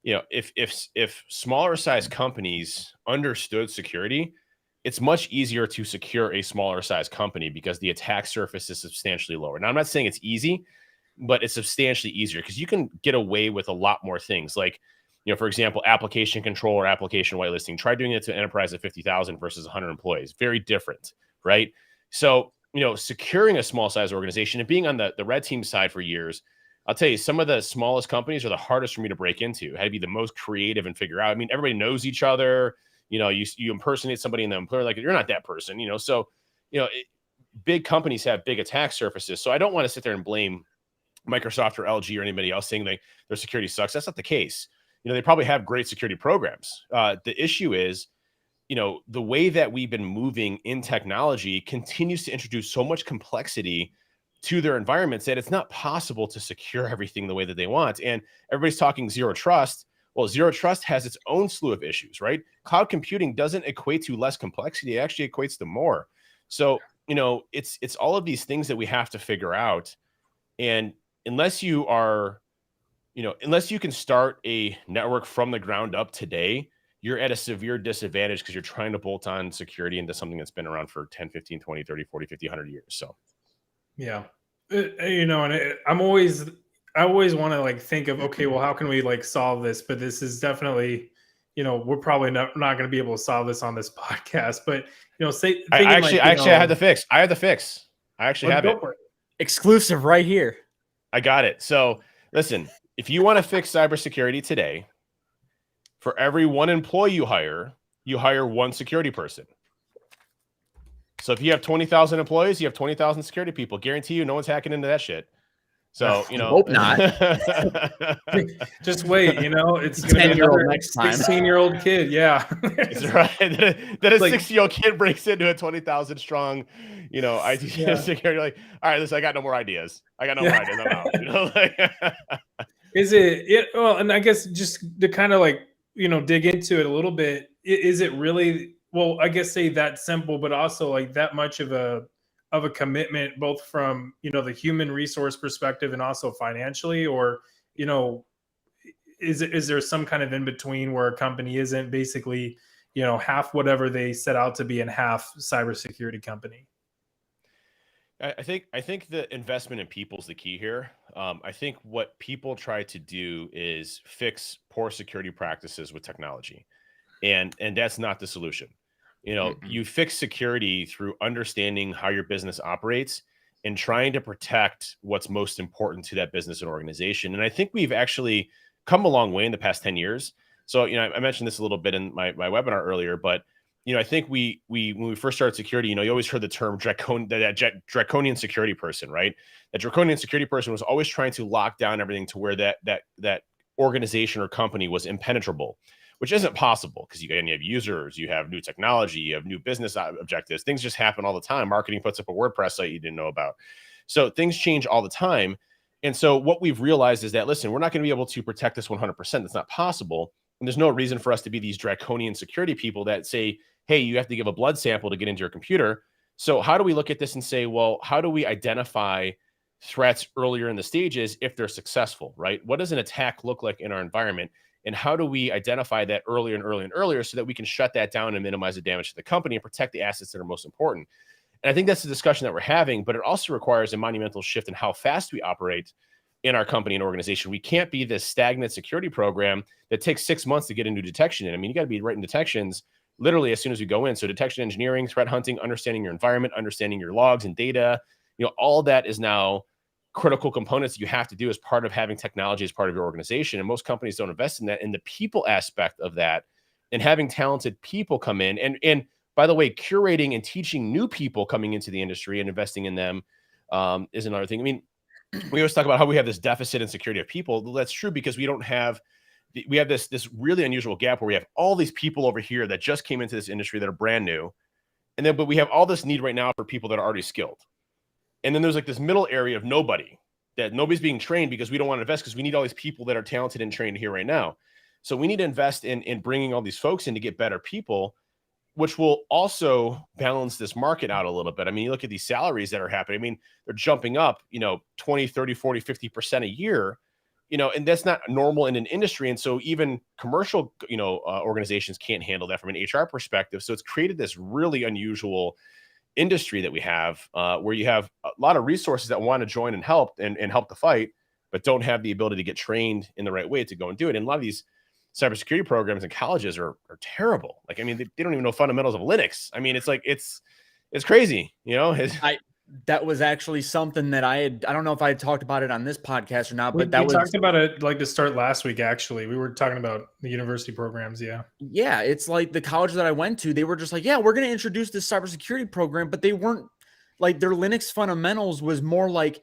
you know, if smaller size companies understood security, it's much easier to secure a smaller size company because the attack surface is substantially lower. Now, I'm not saying it's easy, but it's substantially easier because you can get away with a lot more things. Like, you know, for example, application control or application whitelisting. Try doing it to an enterprise of 50,000 versus 100 employees. Very different, right? So, you know, securing a small size organization and being on the red team side for years, I'll tell you, some of the smallest companies are the hardest for me to break into. Had to be the most creative and figure out. I mean, everybody knows each other. You know, you impersonate somebody in the employer, like, you're not that person, you know? So, you know, big companies have big attack surfaces. So I don't want to sit there and blame Microsoft or LG or anybody else saying like their security sucks. That's not the case. You know, they probably have great security programs. The issue is, you know, the way that we've been moving in technology continues to introduce so much complexity to their environments that it's not possible to secure everything the way that they want. And everybody's talking zero trust. Well, zero trust has its own slew of issues, right? Cloud computing doesn't equate to less complexity. It actually equates to more. So, you know, it's all of these things that we have to figure out. And unless you are, you know, unless you can start a network from the ground up today, you're at a severe disadvantage because you're trying to bolt on security into something that's been around for 10, 15, 20, 30, 40, 50, 100 years. So, yeah. You know, and I always want to like think of, okay, well, how can we like solve this? But this is definitely, you know, we're probably not going to be able to solve this on this podcast. But, you know, I actually had the fix. I have the fix. I actually have it. Exclusive right here. I got it. So listen, if you want to fix cybersecurity today, for every one employee you hire one security person. So if you have 20,000 employees, you have 20,000 security people. Guarantee you no one's hacking into that shit. So, you know, hope not. Just wait, you know, it's going to be another 16-year-old kid. Yeah. That's right. That a 60-year-old kid breaks into a 20,000 strong, you know, IT security. Like, all right, listen, I got no more ideas. I'm out. You know, like, is it, well, and I guess just to kind of like, you know, dig into it a little bit, is it really, well, I guess say that simple, but also like that much of a commitment, both from, you know, the human resource perspective and also financially, or, you know, is there some kind of in between where a company isn't basically, you know, half whatever they set out to be and half cybersecurity company? I think the investment in people is the key here. I think what people try to do is fix poor security practices with technology, and that's not the solution. You know, you fix security through understanding how your business operates and trying to protect what's most important to that business and organization. And I think we've actually come a long way in the past 10 years. So, you know, I mentioned this a little bit in my webinar earlier, but, you know, I think we when we first started security, you know, you always heard the term draconian security person, right? That draconian security person was always trying to lock down everything to where that organization or company was impenetrable, which isn't possible because you have users, you have new technology, you have new business objectives. Things just happen all the time. Marketing puts up a WordPress site you didn't know about. So things change all the time. And so what we've realized is that, listen, we're not going to be able to protect this 100%. That's not possible. And there's no reason for us to be these draconian security people that say, hey, you have to give a blood sample to get into your computer. So how do we look at this and say, well, how do we identify threats earlier in the stages if they're successful, right? What does an attack look like in our environment? And how do we identify that earlier and earlier and earlier so that we can shut that down and minimize the damage to the company and protect the assets that are most important? And I think that's the discussion that we're having, but it also requires a monumental shift in how fast we operate in our company and organization. We can't be this stagnant security program that takes 6 months to get into detection. I mean, you got to be writing detections literally as soon as we go in. So detection engineering, threat hunting, understanding your environment, understanding your logs and data, you know, all that is now critical components that you have to do as part of having technology as part of your organization. And most companies don't invest in that. And the people aspect of that and having talented people come in and by the way, curating and teaching new people coming into the industry and investing in them is another thing. I mean, we always talk about how we have this deficit in security of people. That's true because we have this really unusual gap where we have all these people over here that just came into this industry that are brand new. And then, but we have all this need right now for people that are already skilled. And then there's like this middle area of nobody's being trained because we don't want to invest because we need all these people that are talented and trained here right now. So we need to invest in bringing all these folks in to get better people, which will also balance this market out a little bit. I mean, you look at these salaries that are happening. I mean, they're jumping up, 20, 30, 40, 50% a year, and that's not normal in an industry. And so even commercial, organizations can't handle that from an HR perspective. So it's created this really unusual industry that we have where you have a lot of resources that want to join and help the fight, but don't have the ability to get trained in the right way to go and do it. And a lot of these cybersecurity programs in colleges are terrible. Like, I mean, they don't even know fundamentals of Linux. I mean, it's like, it's crazy, That was actually something that I don't know if I had talked about it on this podcast or not, but we talked about it like to start last week. Actually, we were talking about the university programs. Yeah. It's like the college that I went to, they were just like, yeah, we're going to introduce this cybersecurity program, but they weren't like, their Linux fundamentals was more like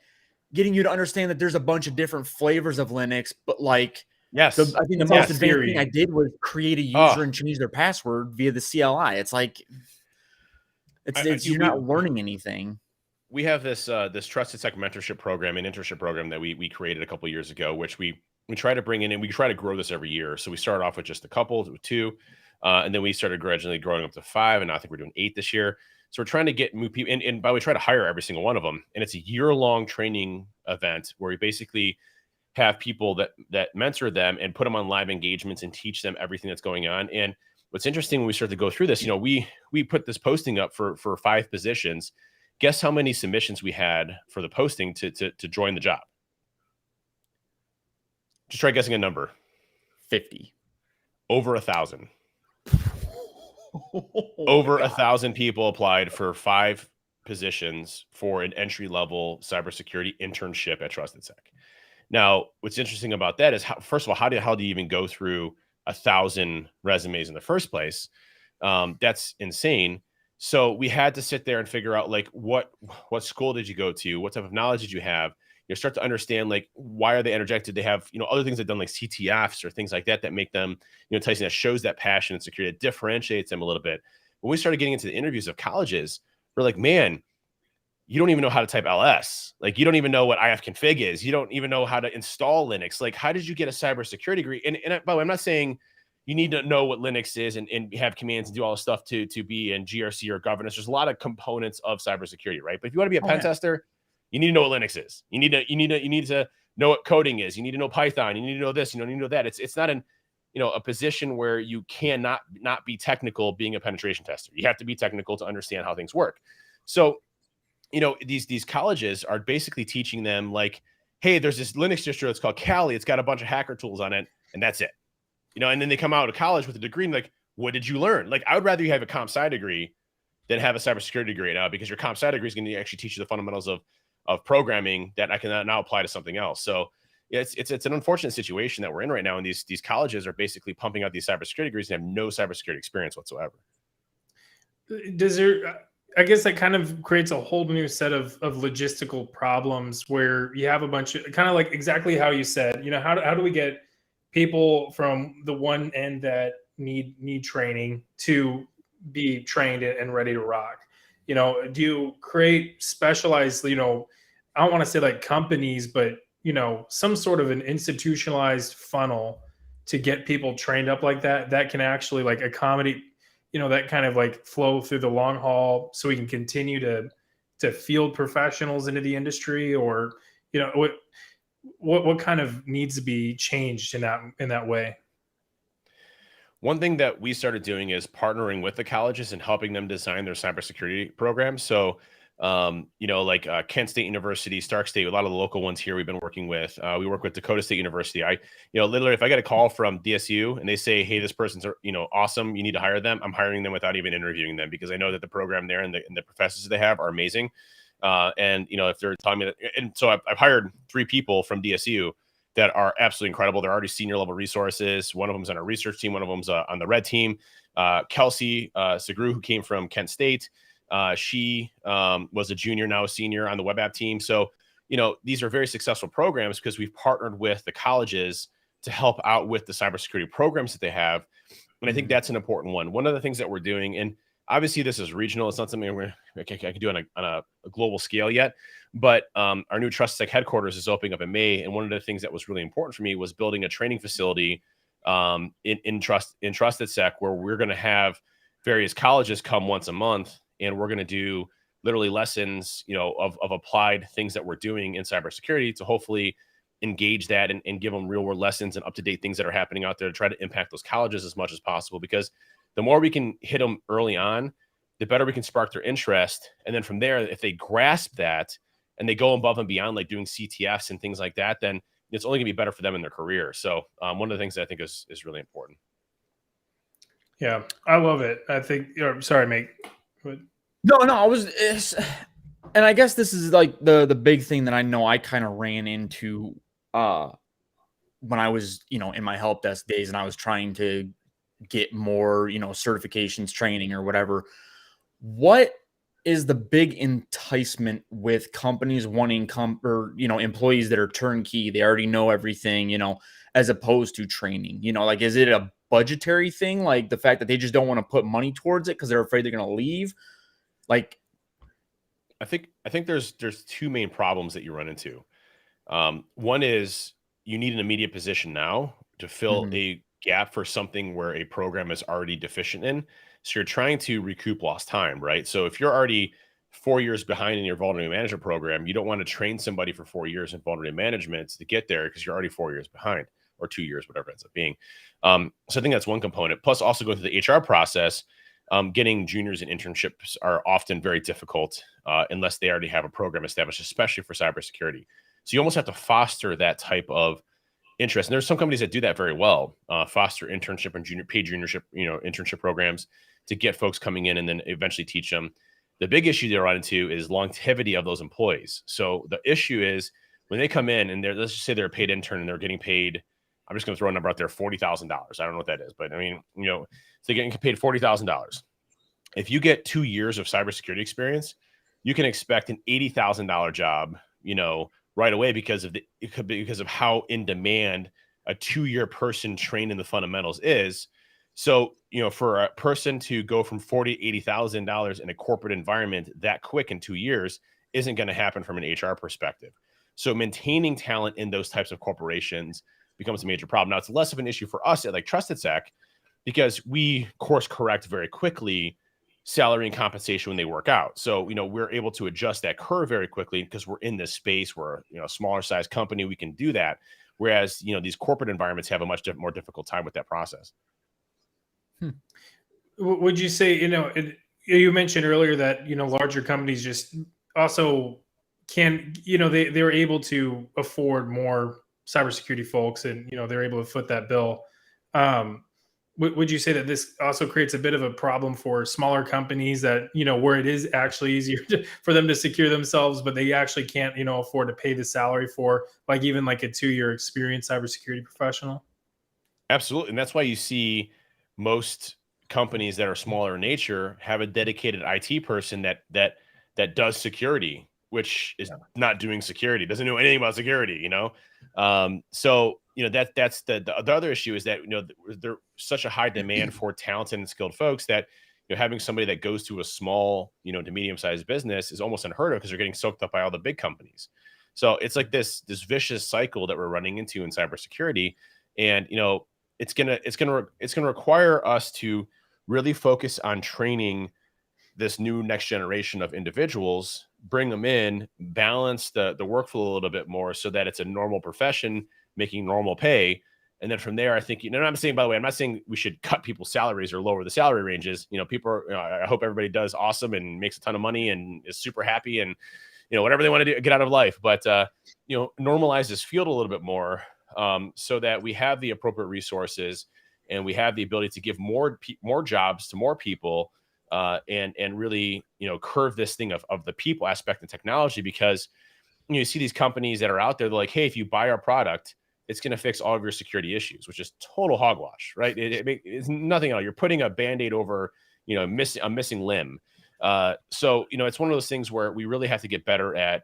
getting you to understand that there's a bunch of different flavors of Linux, but like, yes, I think the most advanced thing I did was create a user and change their password via the CLI. It's like, you're not learning anything. We have this TrustedSec mentorship program and internship program that we created a couple of years ago, which we try to bring in, and we try to grow this every year. So we started off with just a couple, with 2, and then we started gradually growing up to 5, and I think we're doing 8 this year. So we're trying to move people, and by the way, try to hire every single one of them. And it's a year-long training event where we basically have people that mentor them and put them on live engagements and teach them everything that's going on. And what's interesting when we start to go through this, we put this posting up for 5 positions. Guess how many submissions we had for the posting to join the job? Just try guessing a number. 50. Over 1,000. Over 1,000 people applied for 5 positions for an entry-level cybersecurity internship at TrustedSec. Now, what's interesting about that is, first of all, how do you even go through 1,000 resumes in the first place? That's insane. So we had to sit there and figure out, like, what school did you go to? What type of knowledge did you have? Start to understand, like, why are they interjected? They have, other things they've done, like CTFs or things like that make them, enticing, that shows that passion and security, that differentiates them a little bit. When we started getting into the interviews of colleges, we're like, man, you don't even know how to type LS. Like, you don't even know what ifconfig is. You don't even know how to install Linux. Like, how did you get a cybersecurity degree? And by the way, I'm not saying you need to know what Linux is and have commands and do all this stuff to be in GRC or governance. There's a lot of components of cybersecurity, right? But if you want to be a pen tester, you need to know what Linux is. You need to know what coding is. You need to know Python. You need to know this. You need to know that. It's not a position where you cannot not be technical being a penetration tester. You have to be technical to understand how things work. So, these colleges are basically teaching them, like, hey, there's this Linux distro that's called Kali. It's got a bunch of hacker tools on it, and that's it. And then they come out of college with a degree and, like, what did you learn? Like, I would rather you have a comp sci degree than have a cybersecurity degree now, because your comp sci degree is going to actually teach you the fundamentals of programming that I can now apply to something else. So it's an unfortunate situation that we're in right now. And these colleges are basically pumping out these cybersecurity degrees and have no cybersecurity experience whatsoever. I guess that kind of creates a whole new set of logistical problems, where you have a bunch of, kind of like exactly how you said, how do we get people from the one end that need training to be trained and ready to rock? Do you create specialized, I don't want to say like companies, but, some sort of an institutionalized funnel to get people trained up like that can actually, like, accommodate, that kind of, like, flow through the long haul, so we can continue to field professionals into the industry? Or, what kind of needs to be changed in that way? One thing that we started doing is partnering with the colleges and helping them design their cybersecurity programs. So, like Kent State University, Stark State, a lot of the local ones here we've been working with. We work with Dakota State University. Literally, if I get a call from DSU and they say, hey, this person's, awesome, you need to hire them, I'm hiring them without even interviewing them, because I know that the program there and the professors they have are amazing. And if they're telling me that, and so I've hired 3 people from DSU that are absolutely incredible. They're already senior level resources. One of them's on our research team. One of them's on the red team. Kelsey Segru, who came from Kent State. She was a junior, now a senior on the web app team. So, these are very successful programs because we've partnered with the colleges to help out with the cybersecurity programs that they have. And I think that's an important one. One of the things that we're doing, and obviously this is regional, it's not something I can do on a global scale yet, but our new TrustedSec headquarters is opening up in May. And one of the things that was really important for me was building a training facility in TrustedSec, where we're going to have various colleges come once a month, and we're going to do literally lessons, of applied things that we're doing in cybersecurity to hopefully engage that and give them real world lessons and up-to-date things that are happening out there to try to impact those colleges as much as possible. Because the more we can hit them early on, the better we can spark their interest. And then from there, if they grasp that and they go above and beyond, like doing CTFs and things like that, then it's only gonna be better for them in their career. So one of the things that I think is really important. Yeah, I love it. I think, sorry, mate. No, and I guess this is like the big thing that I know I kind of ran into when I was, in my help desk days, and I was trying to get more, certifications, training, or whatever. What is the big enticement with companies wanting employees that are turnkey? They already know everything, as opposed to training. Like, is it a budgetary thing, like the fact that they just don't want to put money towards it because they're afraid they're going to leave? Like, I think there's 2 main problems that you run into. One is you need an immediate position now to fill a gap for something where a program is already deficient in. So you're trying to recoup lost time, right? So if you're already 4 years behind in your vulnerability management program, you don't want to train somebody for 4 years in vulnerability management to get there because you're already 4 years behind, or 2 years, whatever it ends up being. So I think that's one component. Plus, also going through the HR process, getting juniors in internships are often very difficult unless they already have a program established, especially for cybersecurity. So you almost have to foster that type of interest. And there's some companies that do that very well, foster internship and paid juniorship, internship programs to get folks coming in and then eventually teach them. The big issue they run into is longevity of those employees. So the issue is when they come in and let's just say they're a paid intern and they're getting paid, I'm just going to throw a number out there, $40,000. I don't know what that is, but I mean, so they're getting paid $40,000. If you get 2 years of cybersecurity experience, you can expect an $80,000 job, right away because of how in demand a 2-year person trained in the fundamentals is. So, for a person to go from $40,000 to $80,000 in a corporate environment that quick in 2 years isn't going to happen from an HR perspective. So maintaining talent in those types of corporations becomes a major problem. Now, it's less of an issue for us at like TrustedSec because we course correct very quickly salary and compensation when they work out. So, we're able to adjust that curve very quickly because we're in this space. We're, a smaller size company. We can do that. Whereas, these corporate environments have a much more difficult time with that process. Would you say, you mentioned earlier that, larger companies just also can, they're able to afford more cybersecurity folks and, they're able to foot that bill. Would you say that this also creates a bit of a problem for smaller companies that, where it is actually easier for them to secure themselves, but they actually can't, afford to pay the salary for even a 2-year experienced cybersecurity professional? Absolutely. And that's why you see most companies that are smaller in nature have a dedicated IT person that does security, which is not doing security, doesn't know anything about security, So, that's the other issue is that, there's such a high demand for talented and skilled folks that, having somebody that goes to a small, to medium-sized business is almost unheard of because they're getting soaked up by all the big companies. So it's like this vicious cycle that we're running into in cybersecurity. And, it's gonna require us to really focus on training this new next generation of individuals, bring them in, balance the workflow a little bit more so that it's a normal profession making normal pay. And then from there, I think, I'm saying, by the way, I'm not saying we should cut people's salaries or lower the salary ranges. People are, I hope everybody does awesome and makes a ton of money and is super happy and, whatever they want to do, get out of life. But, normalize this field a little bit more so that we have the appropriate resources and we have the ability to give more jobs to more people and really, curve this thing of the people aspect of technology, because you see these companies that are out there, they're like, hey, if you buy our product, it's going to fix all of your security issues, which is total hogwash, right? It's nothing else. You're putting a Band-Aid over, a missing limb. So, it's one of those things where we really have to get better at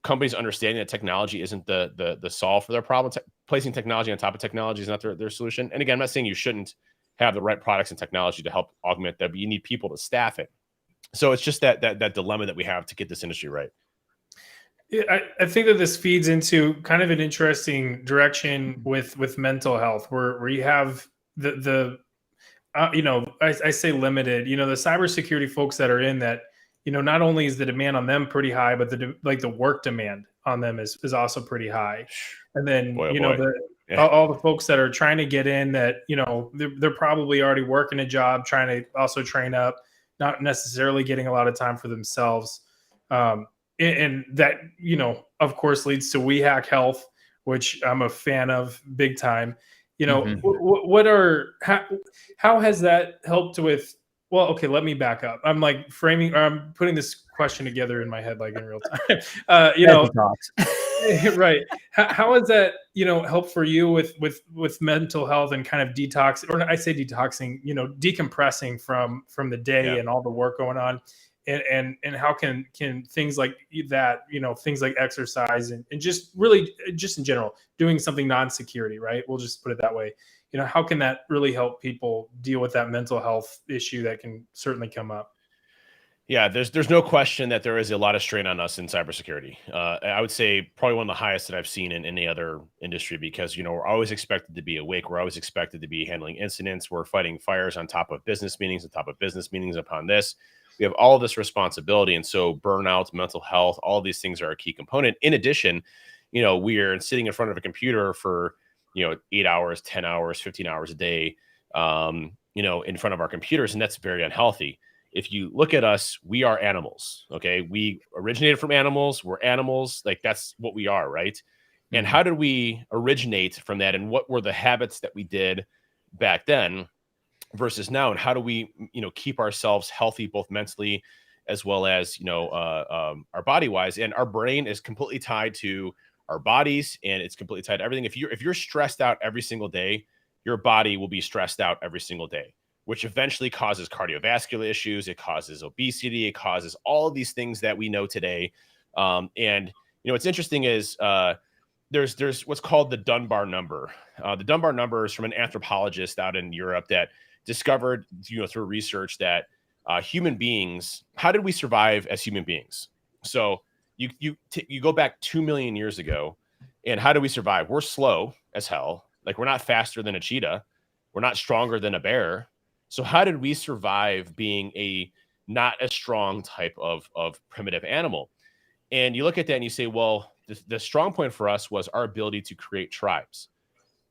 companies understanding that technology isn't the solve for their problem. Placing technology on top of technology is not their solution. And again, I'm not saying you shouldn't have the right products and technology to help augment that, but you need people to staff it. So it's just that dilemma that we have to get this industry right. Yeah, I think that this feeds into kind of an interesting direction with mental health, where you have I say limited, the cybersecurity folks that are in that, not only is the demand on them pretty high, but the work demand on them is also pretty high. And then, all the folks that are trying to get in that, they're probably already working a job, trying to also train up, not necessarily getting a lot of time for themselves. And that, of course, leads to We Hack Health, which I'm a fan of big time. How has that helped with? Well, okay, let me back up. I'm I'm putting this question together in my head in real time. Right. How has that, helped for you with mental health and kind of detox, or I say detoxing, decompressing from the day and all the work going on, and how can things like that, things like exercise and just really just in general doing something non-security, right? We'll just put it that way. How can that really help people deal with that mental health issue that can certainly come up? Yeah, there's no question that there is a lot of strain on us in cybersecurity. I would say probably one of the highest that I've seen in any other industry, because we're always expected to be awake. We're always expected to be handling incidents. We're fighting fires on top of business meetings, on top of business meetings. Upon this, we have all this responsibility, and so burnout, mental health, all these things are a key component. In addition, we are sitting in front of a computer for 8 hours, 10 hours, 15 hours a day, in front of our computers, and that's very unhealthy. If you look at us, we are animals. Okay. We originated from animals. We're animals. Like, that's what we are. Right. And how did we originate from that? And what were the habits that we did back then versus now? And how do we, keep ourselves healthy, both mentally as well as, our body wise? And our brain is completely tied to our bodies, and it's completely tied to everything. If you're stressed out every single day, your body will be stressed out every single day, which eventually causes cardiovascular issues. It causes obesity. It causes all of these things that we know today. And what's interesting is there's what's called the Dunbar number. The Dunbar number is from an anthropologist out in Europe that discovered, through research, that human beings, how did we survive as human beings? So you go back 2 million years ago, and how do we survive? We're slow as hell. Like, we're not faster than a cheetah. We're not stronger than a bear. So how did we survive being a not as strong type of primitive animal? And you look at that and you say, well, the strong point for us was our ability to create tribes.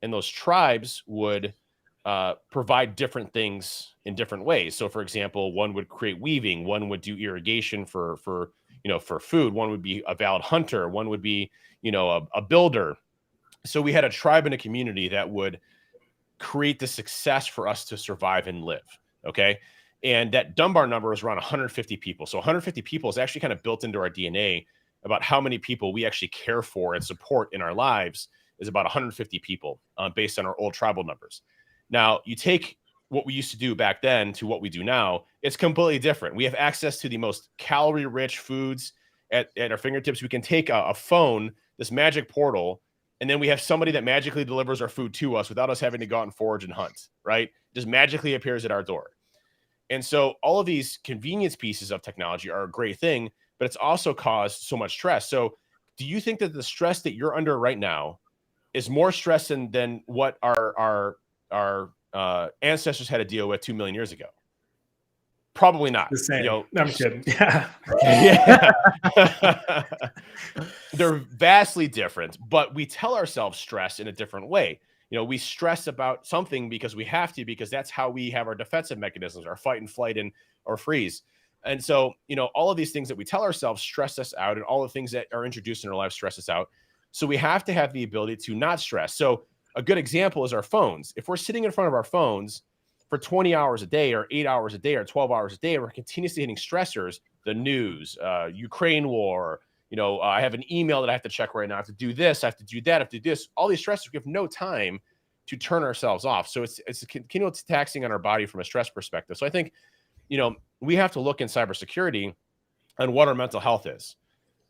And those tribes would provide different things in different ways. So, for example, one would create weaving, one would do irrigation for food, one would be a valid hunter, one would be, a builder. So we had a tribe and a community that would create the success for us to survive and live. Okay. And that Dunbar number is around 150 people. So 150 people is actually kind of built into our DNA about how many people we actually care for and support in our lives, is about 150 people based on our old tribal numbers. Now, you take what we used to do back then to what we do now, it's completely different. We have access to the most calorie rich foods at our fingertips. We can take a phone, this magic portal, and then we have somebody that magically delivers our food to us without us having to go out and forage and hunt, right? Just magically appears at our door. And so all of these convenience pieces of technology are a great thing, but it's also caused so much stress. So do you think that the stress that you're under right now is more stress than what our ancestors had to deal with 2 million years ago? Probably not. The same. I'm kidding. Yeah. Yeah. They're vastly different, but we tell ourselves stress in a different way. We stress about something because we have to, because that's how we have our defensive mechanisms, our fight and flight or freeze. And so, all of these things that we tell ourselves stress us out, and all the things that are introduced in our life stress us out. So we have to have the ability to not stress. So a good example is our phones. If we're sitting in front of our phones for 20 hours a day or 8 hours a day or 12 hours a day, we're continuously hitting stressors, the news, Ukraine war, I have an email that I have to check right now. I have to do this. I have to do that. I have to do this. All these stressors, we have no time to turn ourselves off. So it's continual taxing on our body from a stress perspective. So I think, we have to look in cybersecurity on what our mental health is.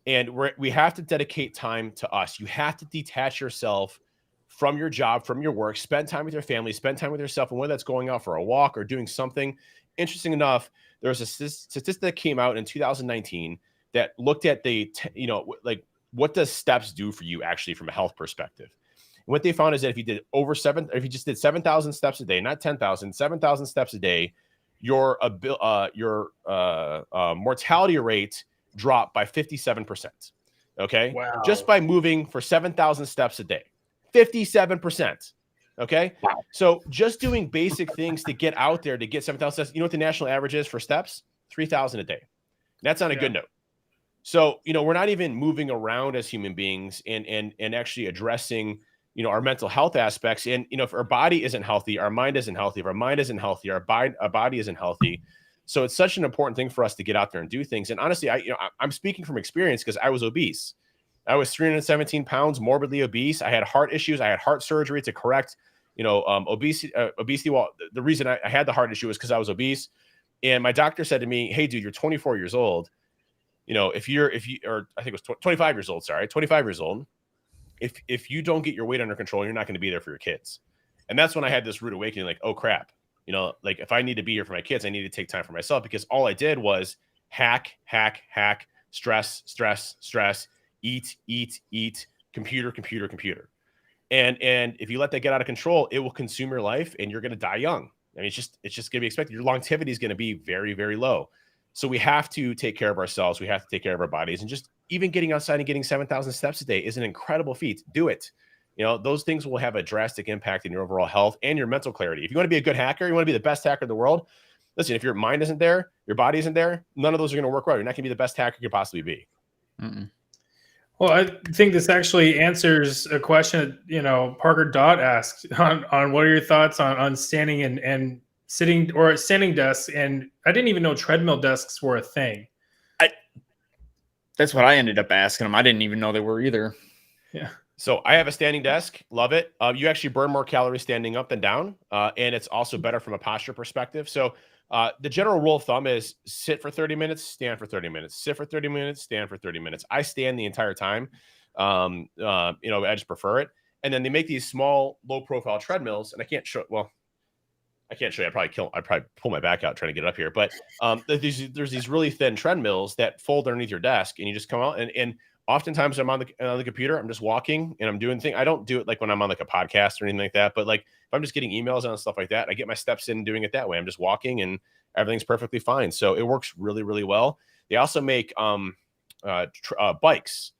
And we have to dedicate time to us. You have to detach yourself from your job, from your work, spend time with your family, spend time with yourself. And whether that's going out for a walk or doing something, interesting enough, there was a statistic that came out in 2019 that looked at what does steps do for you actually from a health perspective. And what they found is that if you just did 7,000 steps a day, not 10,000, 7,000 steps a day, your mortality rate dropped by 57%. Okay. Wow. Just by moving for 7,000 steps a day, 57%. Okay. Wow. So just doing basic things to get out there to get 7,000 steps. You know what the national average is for steps? 3,000 a day. That's on a good note. So, we're not even moving around as human beings and actually addressing, our mental health aspects. And, if our body isn't healthy, our mind isn't healthy. If our mind isn't healthy, our body isn't healthy. So it's such an important thing for us to get out there and do things. And honestly, I'm speaking from experience because I was obese. I was 317 pounds, morbidly obese. I had heart issues. I had heart surgery to correct, obesity. Well, the reason I had the heart issue was because I was obese. And my doctor said to me, "Hey, dude, you're 24 years old. I think it was 25 years old. Sorry, 25 years old. If you don't get your weight under control, you're not going to be there for your kids." And that's when I had this rude awakening, like, oh crap, if I need to be here for my kids, I need to take time for myself, because all I did was hack, stress, eat, computer. And if you let that get out of control, it will consume your life and you're going to die young. I mean, it's just going to be expected. Your longevity is going to be very, very low. So we have to take care of ourselves. We have to take care of our bodies, and just even getting outside and getting 7,000 steps a day is an incredible feat. Do it. Those things will have a drastic impact in your overall health and your mental clarity. If you want to be a good hacker, you want to be the best hacker in the world. Listen, if your mind isn't there, your body isn't there, none of those are going to work well. You're not going to be the best hacker you could possibly be. Well, I think this actually answers a question that, Parker Dodd asked on what are your thoughts on standing and sitting or standing desks. And I didn't even know treadmill desks were a thing. That's what I ended up asking them. I didn't even know they were either. Yeah. So I have a standing desk. Love it. You actually burn more calories standing up than down. And it's also better from a posture perspective. So the general rule of thumb is sit for 30 minutes, stand for 30 minutes, sit for 30 minutes, stand for 30 minutes. I stand the entire time. I just prefer it. And then they make these small, low profile treadmills, and I can't show you. I'd probably pull my back out trying to get up here. But there's these really thin treadmills that fold underneath your desk, and you just come out and oftentimes I'm on the computer, I'm just walking and I'm doing things. I don't do it like when I'm on like a podcast or anything like that, but like if I'm just getting emails and stuff like that, I get my steps in doing it that way. I'm just walking and everything's perfectly fine. So it works really, really well. They also make bikes,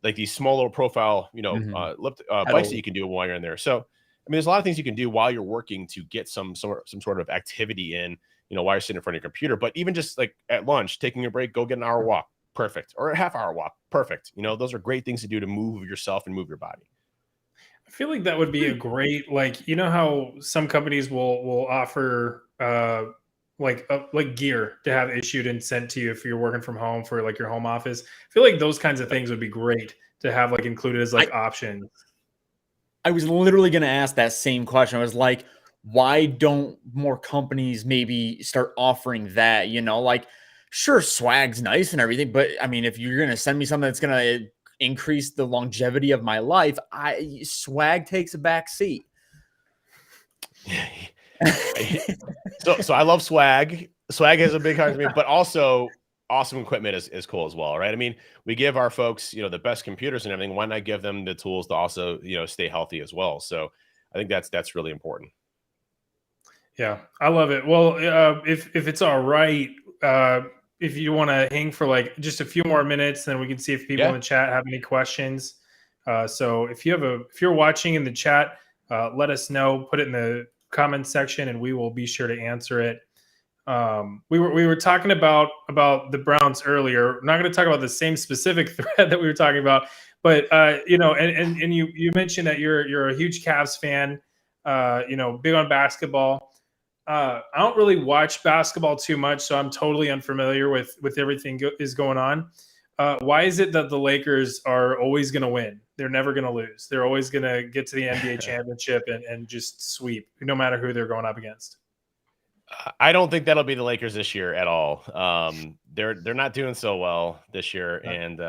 like these small little profile, bikes that you can do while you're in there. So, I mean, there's a lot of things you can do while you're working to get some sort of activity in, while you're sitting in front of your computer. But even just like at lunch, taking a break, go get an hour walk. Perfect. Or a half-hour walk. Perfect. Those are great things to do to move yourself and move your body. I feel like that would be a great, how some companies will offer like gear to have issued and sent to you if you're working from home for like your home office. I feel like those kinds of things would be great to have like included as options. I was literally going to ask that same question. I was like, why don't more companies maybe start offering that? Sure, swag's nice and everything, but I mean, if you're going to send me something that's going to increase the longevity of my life, swag takes a back seat. So I love swag. Swag has a big heart to me, but also awesome equipment is cool as well, right? I mean, we give our folks, the best computers and everything. Why not give them the tools to also, stay healthy as well? So I think that's really important. Yeah, I love it. Well, if it's all right, if you want to hang for like just a few more minutes, then we can see if people in the chat have any questions. So if you're watching in the chat, let us know, put it in the comment section, and we will be sure to answer it. We were talking about the Browns earlier. We're not going to talk about the same specific thread that we were talking about, but and you mentioned that you're a huge Cavs fan, big on basketball. I don't really watch basketball too much, so I'm totally unfamiliar with everything is going on. Why is it that the Lakers are always going to win? They're never going to lose. They're always going to get to the NBA championship and just sweep, no matter who they're going up against. I don't think that'll be the Lakers this year at all. They're not doing so well this year, and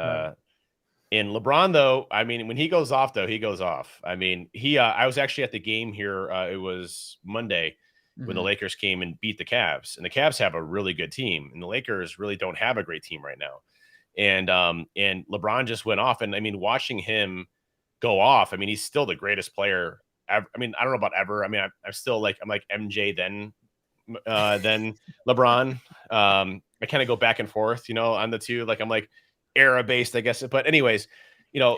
in LeBron though, I mean, when he goes off, he goes off. I mean, I was actually at the game here. It was Monday. When the Lakers came and beat the Cavs, and the Cavs have a really good team, and the Lakers really don't have a great team right now. And LeBron just went off, and I mean, watching him go off, I mean, he's still the greatest player ever. I mean, I don't know about ever. I mean, I'm still like MJ then LeBron. I kind of go back and forth, on the two. Like I'm like era based, I guess. But anyways, you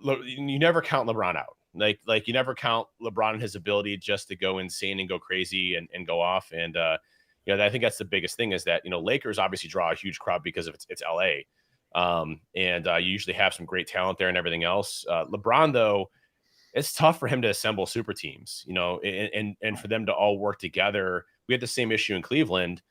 never count LeBron out. Like you never count LeBron and his ability just to go insane and go crazy and go off. And, I think that's the biggest thing is that, Lakers obviously draw a huge crowd because of it's LA. You usually have some great talent there and everything else. LeBron, though, it's tough for him to assemble super teams, and for them to all work together. We had the same issue in Cleveland.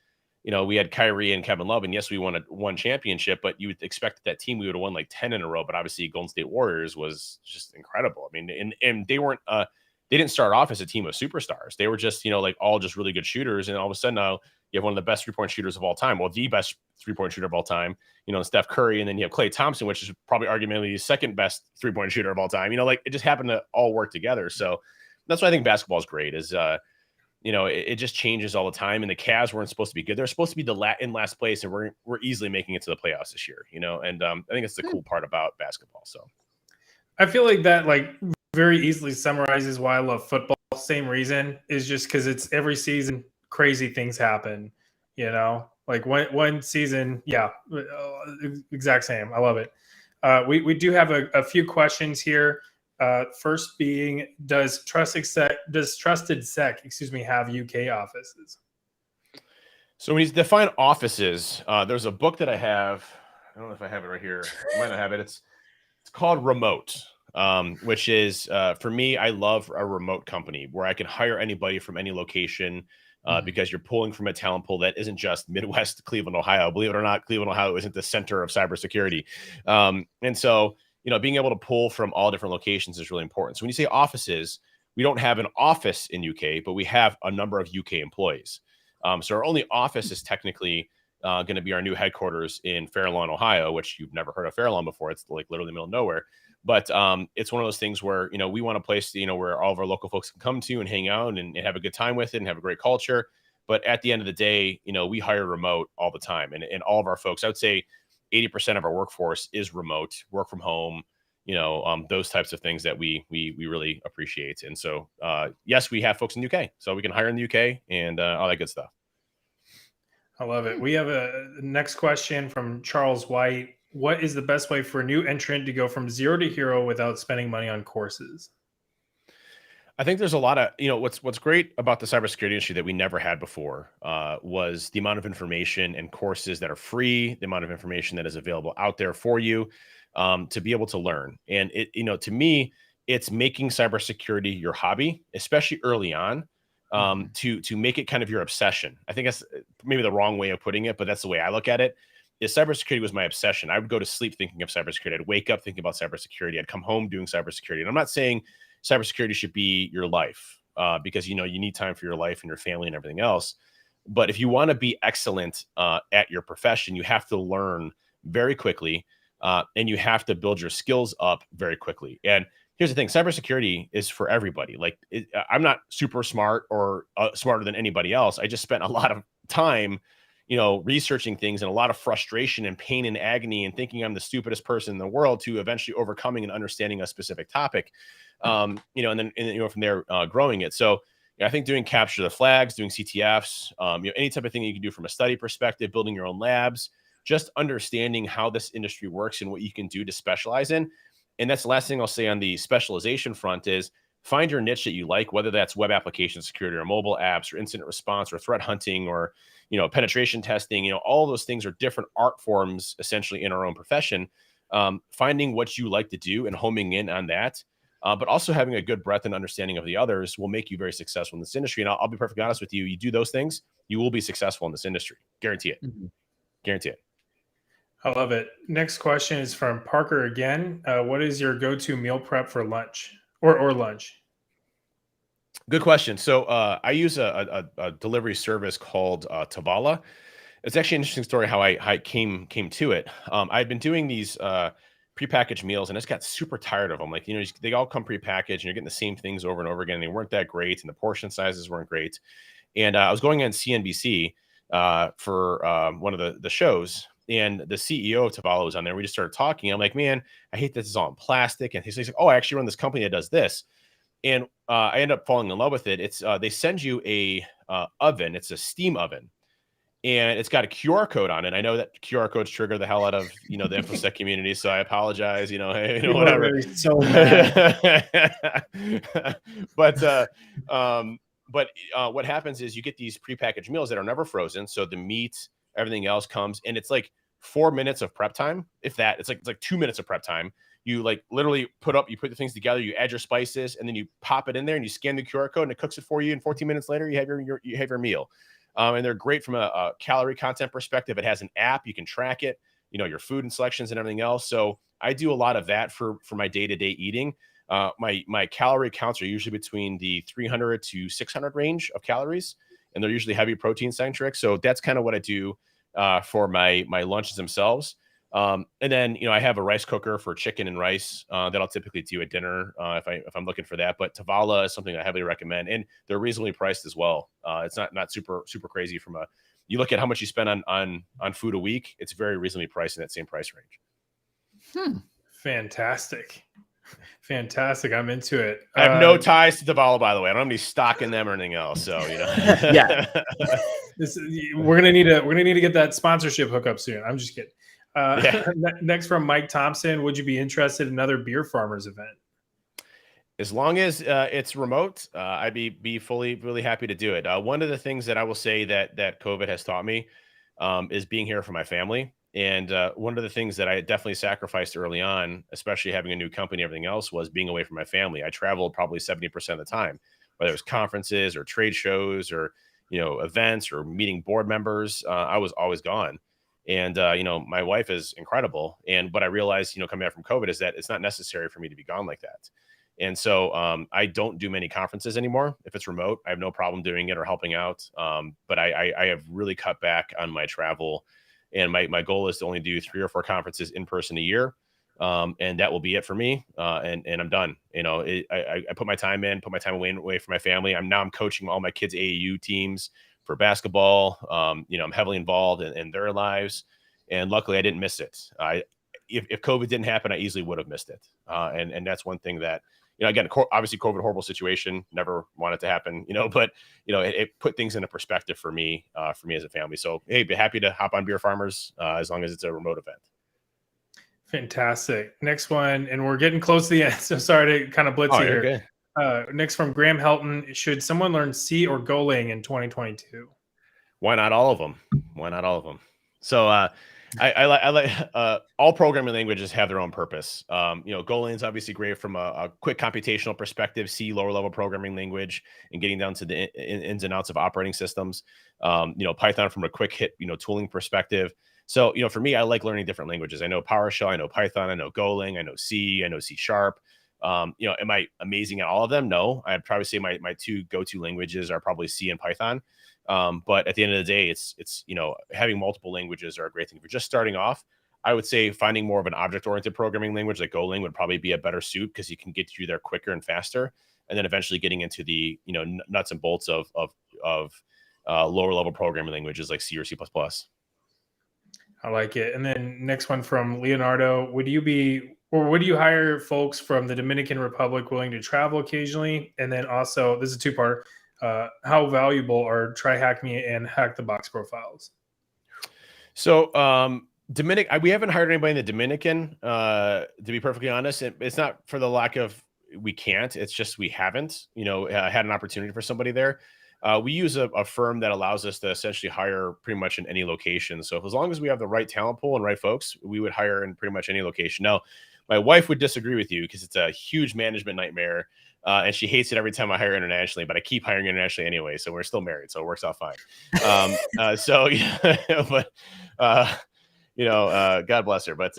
We had Kyrie and Kevin Love, and yes, we won one championship, but you would expect that team we would have won like 10 in a row. But obviously, Golden State Warriors was just incredible. I mean, and they weren't, they didn't start off as a team of superstars. They were just, all just really good shooters. And all of a sudden, now you have one of the best 3-point shooters of all time. Well, the best 3-point shooter of all time, Steph Curry, and then you have Klay Thompson, which is probably arguably the second best 3-point shooter of all time. It just happened to all work together. So that's why I think basketball is great. Is it just changes all the time. And the Cavs weren't supposed to be good. They're supposed to be in last place, and we're easily making it to the playoffs this year, and I think it's the cool part about basketball. So I feel like that very easily summarizes why I love football. Same reason is just because it's every season crazy things happen, like one season. Yeah, exact same. I love it. We do have a few questions here. First being, does TrustedSec, have UK offices? So when you define offices, there's a book that I have. I don't know if I have it right here. I might not have it. It's called Remote, which is for me, I love a remote company where I can hire anybody from any location because you're pulling from a talent pool that isn't just Midwest Cleveland, Ohio. Believe it or not, Cleveland, Ohio isn't the center of cybersecurity. And so, being able to pull from all different locations is really important. So when you say offices, we don't have an office in UK, but we have a number of UK employees. So our only office is technically going to be our new headquarters in Fair Lawn, Ohio, which you've never heard of Fair Lawn before. It's like literally in the middle of nowhere. But it's one of those things where, we want a place, where all of our local folks can come to and hang out and have a good time with it and have a great culture. But at the end of the day, we hire remote all the time. And all of our folks, I would say 80% of our workforce is remote, work from home, those types of things that we really appreciate. And so, yes, we have folks in the UK, so we can hire in the UK and all that good stuff. I love it. We have a next question from Charles White. What is the best way for a new entrant to go from zero to hero without spending money on courses? I think there's a lot of, what's great about the cybersecurity industry that we never had before was the amount of information and courses that are free, the amount of information that is available out there for you to be able to learn. And to me, it's making cybersecurity your hobby, especially early on, to make it kind of your obsession. I think that's maybe the wrong way of putting it, but that's the way I look at it. Is cybersecurity was my obsession. I would go to sleep thinking of cybersecurity. I'd wake up thinking about cybersecurity. I'd come home doing cybersecurity. And I'm not saying cybersecurity should be your life because, you need time for your life and your family and everything else. But if you want to be excellent at your profession, you have to learn very quickly and you have to build your skills up very quickly. And here's the thing, cybersecurity is for everybody. I'm not super smart or smarter than anybody else. I just spent a lot of time researching things and a lot of frustration and pain and agony and thinking I'm the stupidest person in the world to eventually overcoming and understanding a specific topic. And then from there, growing it. So I think doing capture the flags, doing CTFs, any type of thing that you can do from a study perspective, building your own labs, just understanding how this industry works and what you can do to specialize in. And that's the last thing I'll say on the specialization front is find your niche that you like, whether that's web application security or mobile apps or incident response or threat hunting or, penetration testing, all those things are different art forms essentially in our own profession. Finding what you like to do and homing in on that, but also having a good breadth and understanding of the others will make you very successful in this industry. And I'll be perfectly honest with you. You do those things, you will be successful in this industry. Guarantee it. Guarantee it. I love it. Next question is from Parker again. What is your go-to meal prep for lunch or lunch? Good question. So I use a delivery service called Tabala. It's actually an interesting story how I came to it. I've been doing these prepackaged meals and I just got super tired of them. They all come prepackaged and you're getting the same things over and over again. And they weren't that great and the portion sizes weren't great. And I was going on CNBC for one of the shows. And the CEO of Tabala was on there. We just started talking. I'm like, man, I hate this is all in plastic. And he's like, oh, I actually run this company that does this. And I end up falling in love with it. It's they send you a oven. It's a steam oven, and it's got a QR code on it. I know that QR codes trigger the hell out of the InfoSec community, so I apologize. Whatever. So mad. But what happens is you get these prepackaged meals that are never frozen, so the meat, everything else comes, and it's like 4 minutes of prep time, if that. It's like 2 minutes of prep time. You literally put the things together, you add your spices, and then you pop it in there and you scan the QR code and it cooks it for you. And 14 minutes later, you have your meal. And they're great from a calorie content perspective. It has an app, you can track it, your food and selections and everything else. So I do a lot of that for my day-to-day eating. My calorie counts are usually between the 300 to 600 range of calories, and they're usually heavy protein centric. So that's kind of what I do for my lunches themselves. And then, I have a rice cooker for chicken and rice that I'll typically do at dinner if I'm looking for that. But Tavala is something I heavily recommend, and they're reasonably priced as well. It's not super crazy from you look at how much you spend on food a week. It's very reasonably priced in that same price range. Fantastic. I'm into it. I have no ties to Tavala, by the way. I don't have any stock in them or anything else. So Yeah. We're gonna need to get that sponsorship hookup soon. I'm just kidding. Yeah. Next from Mike Thompson, would you be interested in another Beer Farmers event? As long as it's remote, I'd be really happy to do it. One of the things that I will say that COVID has taught me is being here for my family. And one of the things that I definitely sacrificed early on, especially having a new company, everything else, was being away from my family. I traveled probably 70% of the time, whether it was conferences or trade shows or events or meeting board members. I was always gone. And my wife is incredible. And what I realized, coming out from COVID, is that it's not necessary for me to be gone like that. And so I don't do many conferences anymore. If it's remote, I have no problem doing it or helping out. But I have really cut back on my travel. And my goal is to only do 3 or 4 conferences in person a year. And that will be it for me. And I'm done. I put my time in, put my time away from my family. I'm coaching all my kids' AAU teams for basketball. I'm heavily involved in their lives. And luckily I didn't miss it. If COVID didn't happen, I easily would have missed it. And that's one thing that, again, obviously COVID, horrible situation, never want it to happen, but it put things into perspective for me as a family. So, hey, be happy to hop on Beer Farmers as long as it's a remote event. Fantastic. Next one, and we're getting close to the end, so sorry to kind of blitz you here. Next from Graham Helton, should someone learn C or Golang in 2022? Why not all of them? So I like all programming languages have their own purpose. Golang is obviously great from a quick computational perspective. C, lower level programming language, and getting down to the ins and outs of operating systems. Python from a quick hit tooling perspective. So for me, I like learning different languages. I know PowerShell, I know Python, I know Golang, I know C, I know C#. Am I amazing at all of them? No. I'd probably say my 2 go-to languages are probably C and Python. But at the end of the day, it's having multiple languages are a great thing. If you're just starting off, I would say finding more of an object-oriented programming language like Golang would probably be a better suit, because you can get you there quicker and faster. And then eventually getting into the nuts and bolts of lower level programming languages like C or C++. I like it. And then next one from Leonardo, would you hire folks from the Dominican Republic willing to travel occasionally? And then also, this is a 2-part. How valuable are Try Hack Me and Hack the Box profiles? So we haven't hired anybody in the Dominican, to be perfectly honest. It's not for the lack of we can't. It's just we haven't, had an opportunity for somebody there. We use a firm that allows us to essentially hire pretty much in any location. So as long as we have the right talent pool and right folks, we would hire in pretty much any location. Now, my wife would disagree with you because it's a huge management nightmare. And she hates it every time I hire internationally, but I keep hiring internationally anyway. So we're still married, so it works out fine. God bless her. But,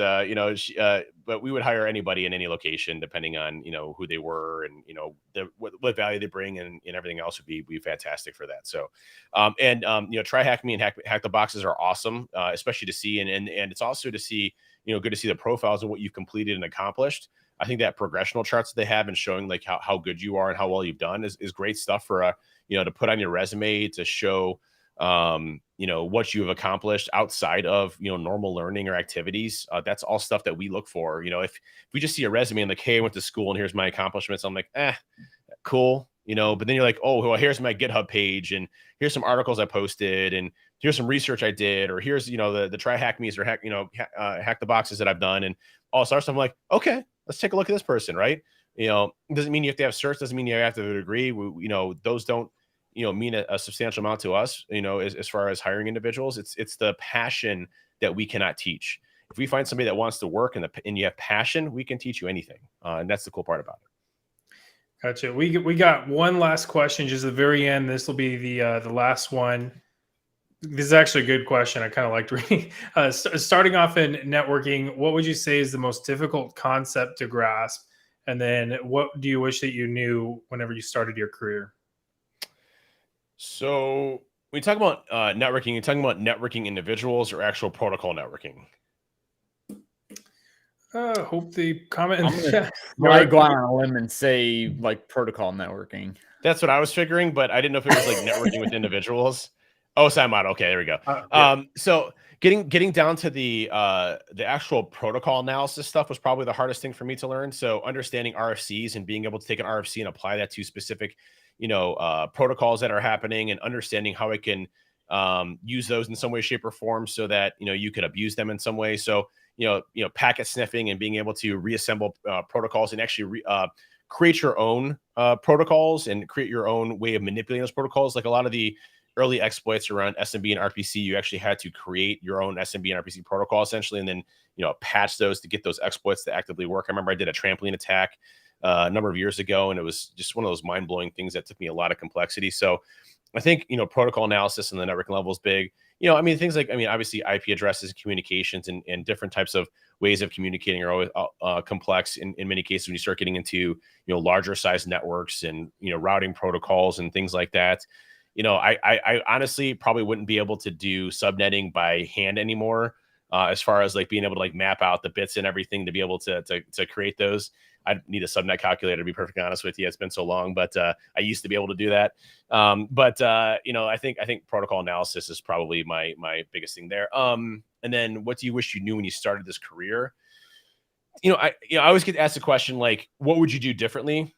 but we would hire anybody in any location, depending on, who they were and, what value they bring and everything else would be fantastic for that. So, Try Hack Me and Hack the Boxes are awesome, especially to see. And it's also to see, good to see the profiles of what you've completed and accomplished. I think that progressional charts that they have and showing like how good you are and how well you've done is great stuff for, to put on your resume to show, what you've accomplished outside of, normal learning or activities. That's all stuff that we look for. If we just see a resume and like, hey, I went to school and here's my accomplishments, I'm like, cool. But then you're like, oh, well, here's my GitHub page and here's some articles I posted and here's some research I did, or here's, the Try Hack Me's or Hack the Boxes that I've done and all sorts of stuff. I'm like, okay, let's take a look at this person, right? It doesn't mean you have to have certs, doesn't mean you have to have a degree. Those don't, mean a substantial amount to us, as far as hiring individuals. It's the passion that we cannot teach. If we find somebody that wants to work and you have passion, we can teach you anything. And that's the cool part about it. Gotcha. We got one last question, just at the very end. This will be the last one. This is actually a good question. I kind of liked reading. Starting off in networking, what would you say is the most difficult concept to grasp? And then what do you wish that you knew whenever you started your career? So when you talk about networking, you're talking about networking individuals or actual protocol networking? Hope the comment. I'm gonna go out on a limb and say like protocol networking. That's what I was figuring, but I didn't know if it was like networking with individuals. Oh, SIMOD. Okay, there we go. Yeah. So getting down to the actual protocol analysis stuff was probably the hardest thing for me to learn. So understanding RFCs and being able to take an RFC and apply that to specific, protocols that are happening, and understanding how I can use those in some way, shape, or form so that you could abuse them in some way. So packet sniffing and being able to reassemble protocols and actually create your own protocols and create your own way of manipulating those protocols. Like a lot of the early exploits around SMB and RPC, you actually had to create your own SMB and RPC protocol essentially, and then patch those to get those exploits to actively work. I remember I did a trampoline attack a number of years ago, and it was just one of those mind-blowing things that took me a lot of complexity. So I think protocol analysis and the networking level is big. Things like obviously IP addresses, communications, and different types of ways of communicating are always complex in many cases when you start getting into larger size networks and routing protocols and things like that. I honestly probably wouldn't be able to do subnetting by hand anymore, as far as like being able to like map out the bits and everything to be able to create those. I'd need a subnet calculator, to be perfectly honest with you. It's been so long, but I used to be able to do that. I think protocol analysis is probably my biggest thing there. And then what do you wish you knew when you started this career? I always get asked the question, like, what would you do differently?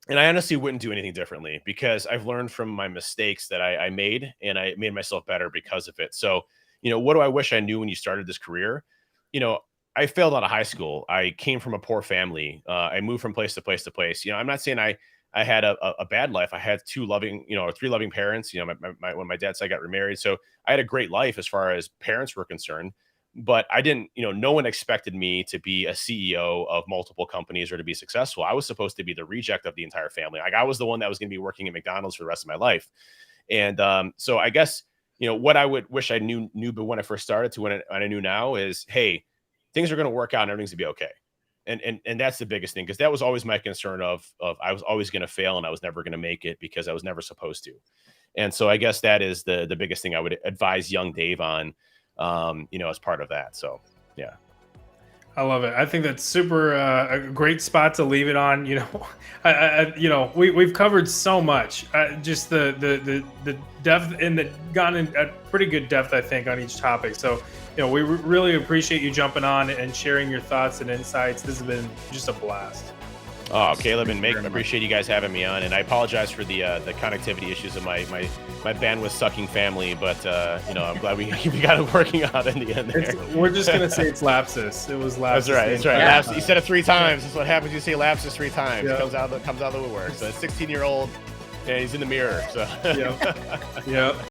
And I honestly wouldn't do anything differently, because I've learned from my mistakes that I made, and I made myself better because of it. So, what do I wish I knew when you started this career? I failed out of high school. I came from a poor family. I moved from place to place to place. I'm not saying I had a bad life. I had three loving parents. When my dad said I got remarried. So I had a great life as far as parents were concerned. But I didn't, no one expected me to be a CEO of multiple companies or to be successful. I was supposed to be the reject of the entire family. Like I was the one that was going to be working at McDonald's for the rest of my life. And so I guess, what I would wish I knew but when I first started to when I knew now is, hey, things are going to work out and everything's going to be okay. And that's the biggest thing, because that was always my concern of I was always going to fail and I was never going to make it because I was never supposed to. And so I guess that is the biggest thing I would advise young Dave on, as part of that. So, yeah. I love it. I think that's super a great spot to leave it on. We've covered so much. Just the depth and gone in at pretty good depth, I think, on each topic. So, we really appreciate you jumping on and sharing your thoughts and insights. This has been just a blast. Oh, Caleb and Meg, I appreciate you guys having me on, and I apologize for the connectivity issues of my bandwidth sucking family, but I'm glad we got it working out in the end there. We're just gonna say it's Lapsus. It was Lapsus. That's right. Yeah. Lapsus. You said it 3 times. That's what happens. You say Lapsus 3 times. Yeah. It comes out of the woodwork. So 16-year-old, and he's in the mirror. So yeah.